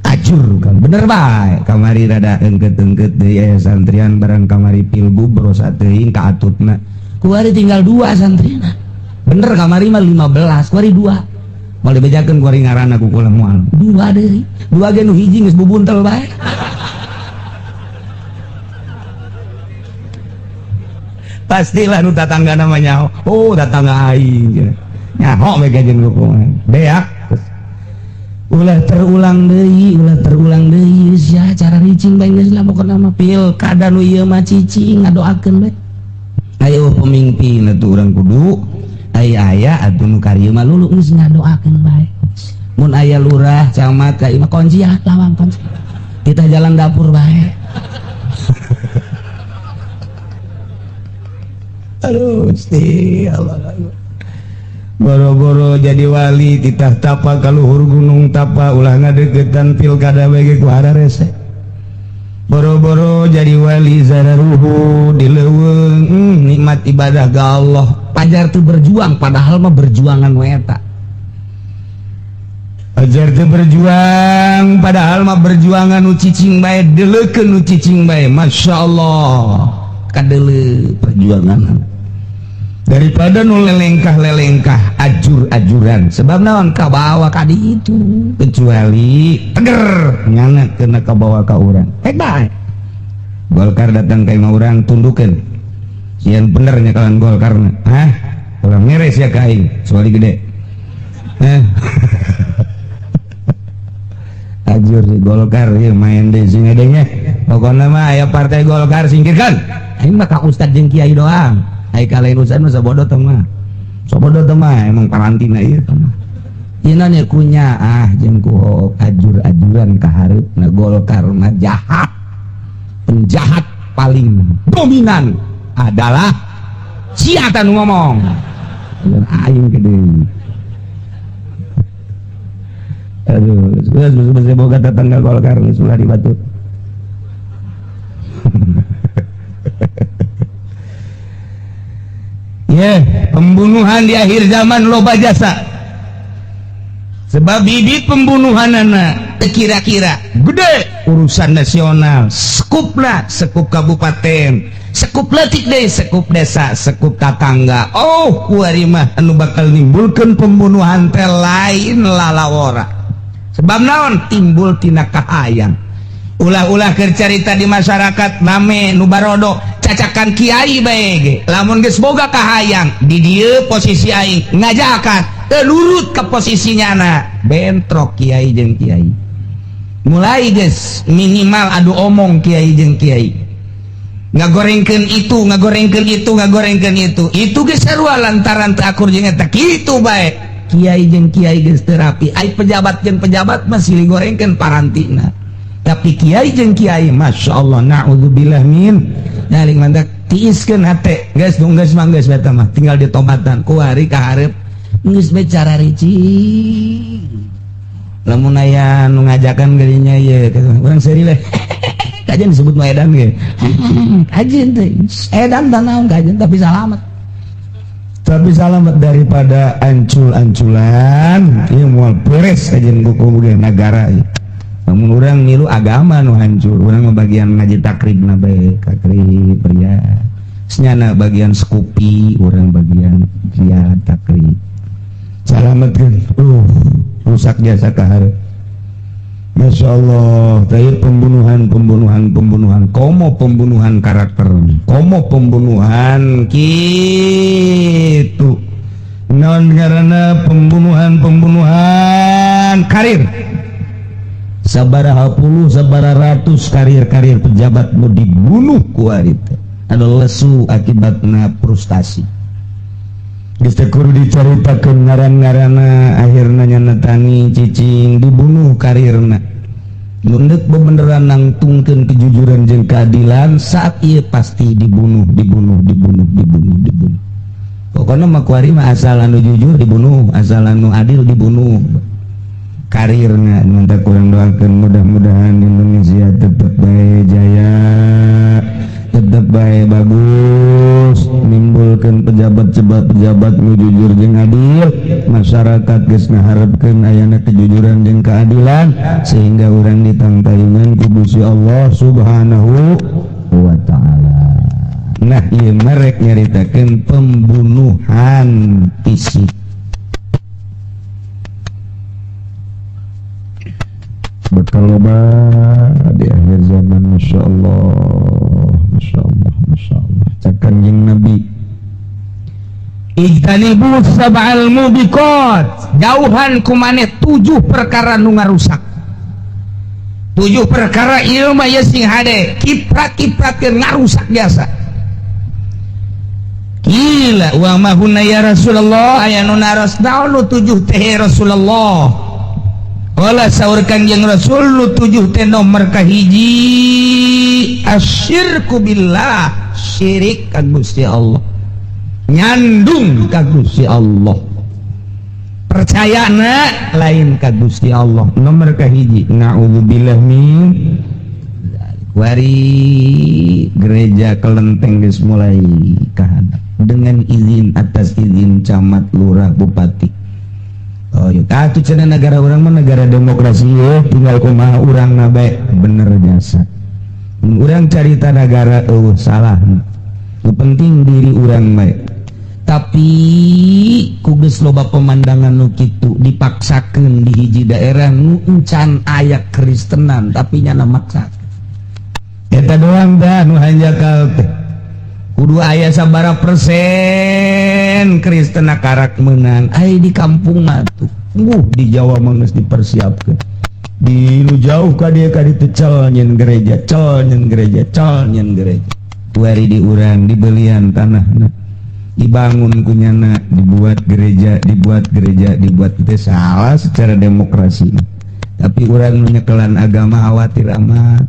ajur kan bener bae kamari rada engket-engket deui aya santrian barang kamari pilgub brosa teuing ka atutna kuari tinggal 2 santrina bener kamari mah 15 kuari 2 mau dibejakeun kuari ngaranna ku kula moal 2 deui 2 ge nu hiji geus bubuntel bae pastilah nu tatangga namanya tatangga aing nyaho mega jeung hukuman beak ulah terulang deui sia cara ricing bae geus lah pokona mah pilkada nu ieu mah cicing ngadoakeun bae ayo pemimpin atuh urang kudu aya atuh nu karieu mah lulu geus ngadoakeun bae mun aya lurah camat ka ieu mah konjiat lawang konji kita jalan dapur bae aduh Gusti Allah boro-boro jadi wali titah tapa ka luhur gunung tapa ulah ngadegetan pilkada we ge ku hararese boro-boro jadi wali zararuhu dileuweung nikmat ibadah ka Allah pajar teu berjuang padahal mah berjuangan we eta pajar teu berjuang padahal mah berjuangan nu cicing bae deleukeun nu cicing bae masyaallah kadele perjuangan daripada nu lelengkah ajur-ajuran sebab naon ka bawa ka di itu kecuali teger nyana kena ka bawa ka urang bae Golkar datang ka imah urang tundukeun sieun bener nya kawan Golkarna urang meres ya ka aing soali gede ajur di Golkar ieu main deui sing edengnya pokona mah aya partai Golkar singkirkan aing mah ka ustad jeung kiai doang ai kalain ustad mah sabodo teh mah emang karantina ieu teh mah ina nya kunya jeung ku ajur-ajuran ka hareupna Golkar mah jahat penjahat paling dominan adalah sia anu ngomong aing gede aduh sudah boga tetangga Golkar sudah dibatut pembunuhan di akhir zaman loba jasa sebab bibit pembunuhanana kira-kira gede urusan nasional sekupna sekup kabupaten sekup letik deh sekup desa sekup tetangga kuari mah anu bakal nimbulkeun pembunuhan teh lain lalawora sebab naon timbul tina kahayang ulah-ulah keur carita di masyarakat name nu barodo cacakan kiai bae ge lamun geus boga kahayang di dieu posisi aing ngajakan teu nurut ke posisinyana bentrok kiai jeung kiai mulai geus minimal adu omong kiai jeung kiai ngagorengkeun itu geus sarua lantaran teu akur jeung eta kitu bae kiai jeung kiai geus teu rapi ai pejabat jeung pejabat mah silih gorengkeun parantina tapi kiai jeung kiai masyaallah naudzubillah min daling mantak tiiskeun hate geus manggeus beta mah tinggal ditobatan kuari ka hareup geus bae cara rici lamun aya nu ngajakan geunya ieu urang seuri leh kajian disebut mah edan ge kajian teh edan tah naon kajian tapi selamat daripada ancul-anculan ieu moal beres kajian buku negara ieu lamun urang milu agama nu hancur urang mah bagian ngaji takribna bae takrib pria senyana bagian skupi urang bagian via takrib salametkeun rusak jasa kahar. Masya Allah, tadi pembunuhan, komo pembunuhan karakter, komo pembunuhan gitu, non karena pembunuhan karir, sabaraha puluh, sabaraha ratus karir pejabat mau dibunuh kuarita, ada lesu akibatna frustasi. Geus teh kudu dicaritakeun ngaran-ngaranna akhirna nyanetani cicing dibunuh karirna. Nunduk bebeneran nangtungkeun kejujuran jeung keadilan saat ieu pasti dibunuh. Pokona mah kuari mah asal anu jujur dibunuh, asal anu adil dibunuh. Karirna minta kurang doakeun mudah-mudahan Indonesia tetep bae jaya, tetep bae bagus, nimbulkeun pejabat nu jujur jeung adil, masyarakat geus ngaharepkeun ayana kejujuran jeung keadilan sehingga urang ditangtayungan ku Gusti Allah Subhanahu wa taala. Nah, ieu merek nyaritakeun pembunuhan fisik. Bakal loba di akhir zaman, Masya Allah. Cakan jeung Nabi ijtanibu sab'al mubiqat, jauhan kumaneh 7 perkara nu ngarusak. 7 perkara ieu mah ye sing hade kiprat-kipratkeun ngarusak jasa. Gila wa ma hunna ya Rasulullah, aya nu naros naon nu 7 teh Rasulullah. Wala saur Kangjeng Rasul lu 7 teh nomor kahiji asyirku billah, syirik ka Gusti Allah, nyandung ka Gusti Allah, percayana lain ka Gusti Allah. Nomor kahiji naudzubillah min wari gereja kelenteng geus mulai kahadap dengan izin, atas izin camat, lurah, bupati. Oh yuk, atuh cenah negara urang mah negara demokrasi ya, tinggal kumaha urang na bae bener jasa. Urang carita negara salah. Nu penting diri urang bae. Tapi ku geus loba pemandangan nu kitu dipaksakeun di hiji daerah nu encan aya Kristenan tapi nyana maksakeun. Eta doang dah nu hanjakal teh. Kudu aya sabara persen Kristen karak menang. Ai di kampung mah tuh, di Jawa mah geus dipersiapkeun. Di nu jauh ka dieu ka ditu cel nyen gereja. Tuari di urang dibelian tanahna, dibangun kunyana, dibuat gereja, dibuat teh salah secara demokrasi. Tapi urang nu nyekelan agama khawatir amat.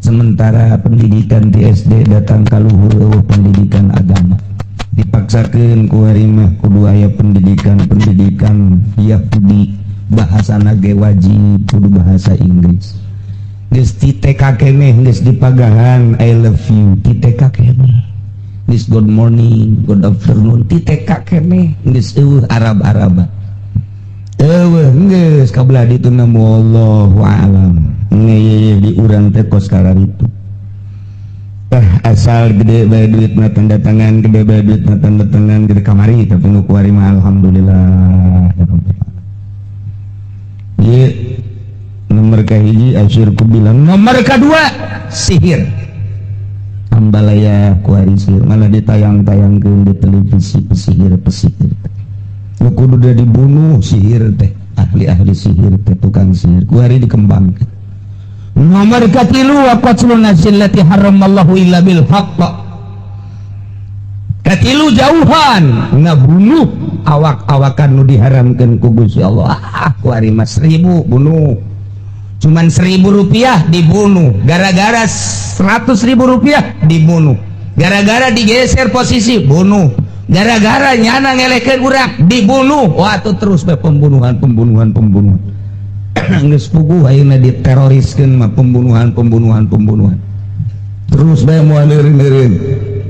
Sementara pendidikan di SD datang ka luhur pendidikan agama dipaksakeun ku ari mah kudu aya pendidikan Yahudi, bahasana ge wajib kudu bahasa Inggris. Geus ti TK keneh geus dipagahan I love you ti TK keneh, geus good morning good afternoon ti TK keneh, geus Arab-Araban geus kabelah ditu namu wallahu a'lam. Ngeye di urang teh kos karan itu asal gede bae duit na tanda tangan, gede kamari tapi nu kuari mah alhamdulillah ya rabbal alamin. Ye nomor kahiji asyirku bilang, nomor kedua sihir. Ambalaya kuari sihir malah ditayang-tayangkeun di televisi pesihir. Nu kudu da dibunuh sihir teh, ahli sihir teh, tukang sihir kuari dikembangkeun. Nomor katilu wa qatlun nafsillati haramallahu illa bil haqq. Katilu jauhan ngabunuh awak-awakan nu diharamkeun ku Gusti Allah. Kuari mas 1000 bunuh. Cuman 1000 rupiah dibunuh. Gara-gara 100.000 rupiah dibunuh. Gara-gara digeser posisi bunuh. Gara-gara nyana ngelekeun urang dibunuh. Wah tuh terus be pembunuhan. Geus puguh ayeuna diteroriskeun mah pembunuhan. Terus bae moal leureun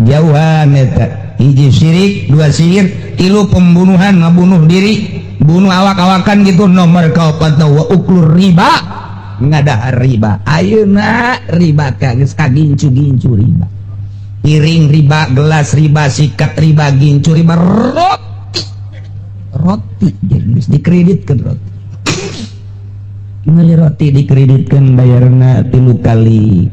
jauhan eta. Hiji syirik, 2 sihir, 3 pembunuhan, ngabunuh diri, bunuh awak-awakan gitu. Nomor kaopat wa uklur riba, ngadahar riba. Ayeuna riba geus kagincu-gincu riba. Piring riba, gelas riba, sikat riba, gincu riba, roti geus dikreditkeun roti. Meuli roti dikreditkeun bayarna 3 kali.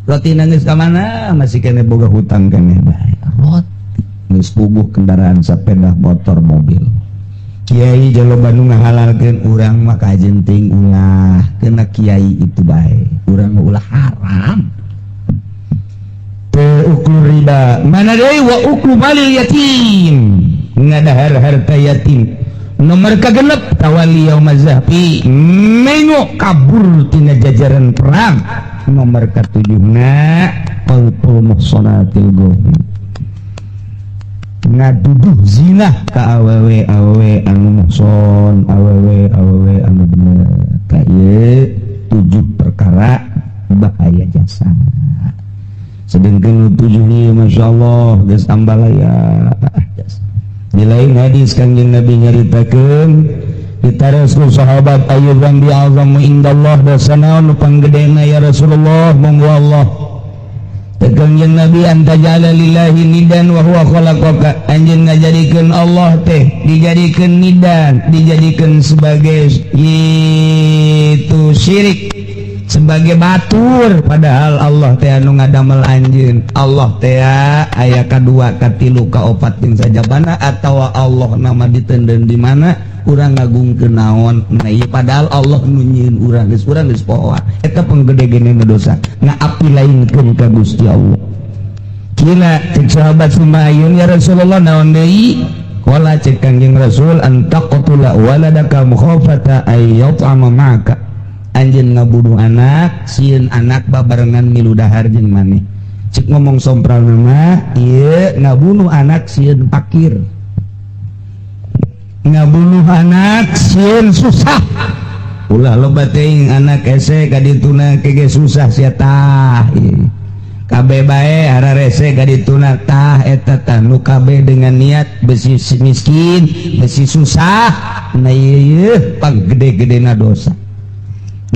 Roti nangis ka mana masih kena boga hutang keneh bae. Roti geus puguh kendaraan sepeda motor mobil. Kiai jaloba nu ngahalalkeun urang mah kajenting ulah kena kiai itu bae. Urang ulah haram. Uklu riba mana deui wa uklu malil yatim ngadahar harta yatim nomor kagenep tawali yaumaz zahfi mengok kabur tina jajaran perang nomor katujuhna qalpul muhsanatil ghafil ngaduduh zina ka awewe anu muhson awewe anu bener ka ieu 7 perkara bahaya jasa. Sedangkan 7 ieu masyaallah geus ambalaya. Di lain hadis Kanjeng Nabi nyaritakeun kita Rasul sahabat ayyuban bi azamu indallah dosana nu panggedena ya Rasulullah monggo Allah. Kanjeng Nabi anta ja'ala lillahi nidan wa huwa khalaqaka anjeun ngajadikeun Allah teh dijadikeun nidan dijadikeun sebagai itu syirik sebagai batur padahal Allah teh anu ngadamel anjeun Allah teh aya kadua katilu kaopat jeung sajabana atawa Allah nama diteudeun di mana urang ngagungkeun naon nah ieu padahal Allah nu nyieun urang geus poho eta penggede-gede dosa ngaapilainkeun ka Gusti Allah. Kila cek sahabat sumayun ya Rasulullah naon deui qala cek Kanjeng Rasul antaqtula waladaka mukhafata ay yat'ama ma'aka anjeun ngabunuh anak sieun anak babarengan milu dahar jeung maneh cek ngomong sompral nama ieu ngabunuh anak sieun fakir ngabunuh anak sieun susah ulah loba teuing anak ese ka dituna kege susah sia tah kabeh bae hararese ka dituna tah eta tah nu kabeh dengan niat besi miskin besi susah nah ieu panggede-gedena dosa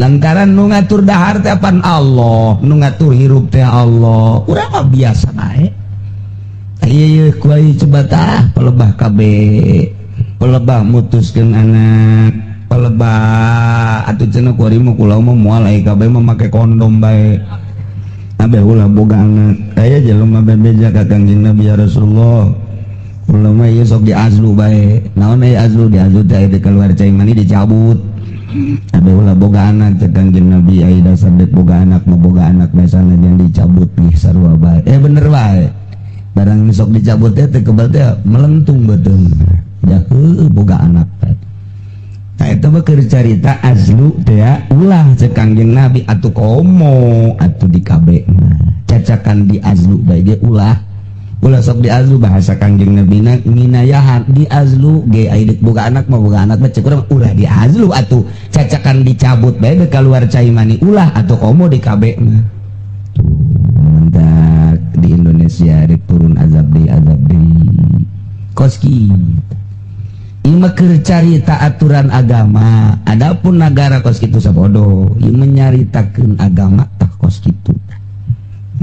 lantaran nu ngatur dahar teh apaan Allah nu ngatur hirup teh Allah urang mah biasa bae ieu kuai coba tah pelebah kabeh pelebah mutuskeun anak pelebah atuh cenah kuari mah kula mah moal aya kabeh mah make kondom bae abeh ulah boga anak aya jelema bebeja ka Kanjeng Nabi ya Rasulullah kula mah ieu sok diazlu bae naon aya azlu diazlu teh aya keluar cai mani dicabut abeh ulah boga anak cek Kanjeng Nabi ai dasar dek boga anak mah boga anak biasana yang dicabut nih sarua bae bener bae barang sok dicabut teh kebal teh melentung beuteung ya boga anak teh nah eta mah keur carita azlu teh ulah cek Kanjeng Nabi atuh komo atuh di kabehna cacakan di azlu bae ge ulah sok di azlu bahasa Kanjeng Nabi nginayahan di azlu ge aya boga anak mah boga anak mah cek urang ulah di azlu atuh cacakan dicabut bae keluar cai mani ulah atuh komo di kabeh mah tuh mendak di Indonesia rek turun azab deui koski ieu mah keur carita aturan agama adapun nagara kos kitu sabodoh ieu menyaritakeun agama tah kos kitu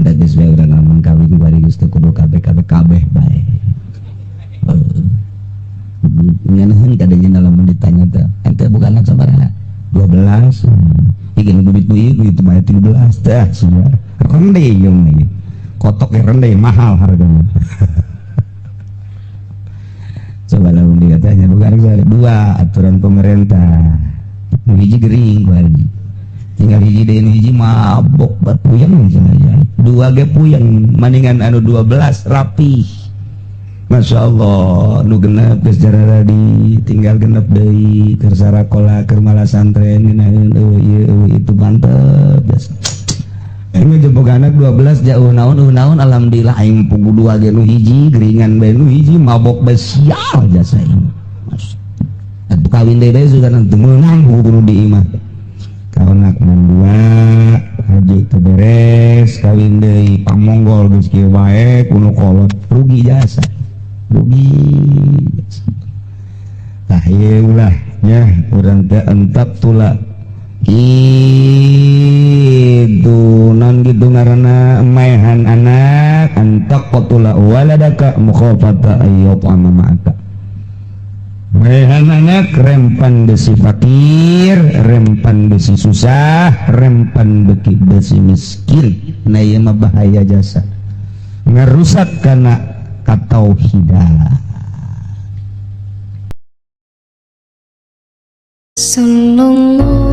da geus bae urang lamun kawin bari geus teu kudu kabeh bae ngeunaheun kadenya lamun ditanya teh ente bukan anak sabaraha 12 iki nu duit itu mah 13 teh sia rende ieu mah kotok rende mahal hargana coba lamun dikatanya bukan dua aturan pemerintah hiji gering bari tinggal hiji deui hiji mabok bat puyeng cenah dua ge puyeng maningan anu 12 rapi Masya Allah nu genep geus jararadi tinggal genep deui keur sarakola keur malah santren ngeunaheun ieu itu mantep biasa Ini jempok anak 12 jauh naon alhamdulillah aing pugu 2 ge nu hiji geringan bae nu hiji mabok besial jasa ini Mas atuh kawin deui bae sudah nanti meunang kudu di imah kaonak 2 haji teu beres kawin deui pamonggol geus kieu bae kudu kolot rugi jasa tah ieu ulah nya urang teh entap tula itu non gitu ngaranna maehan anak antak qatula waladaka mukhafata ayyut amma ma'aka Bayangannya rempan besi fakir, rempan besi susah, rempan besi miskin. Nah iya mah bahaya jasa. Ngerusak karena katauhidan. Sallallahu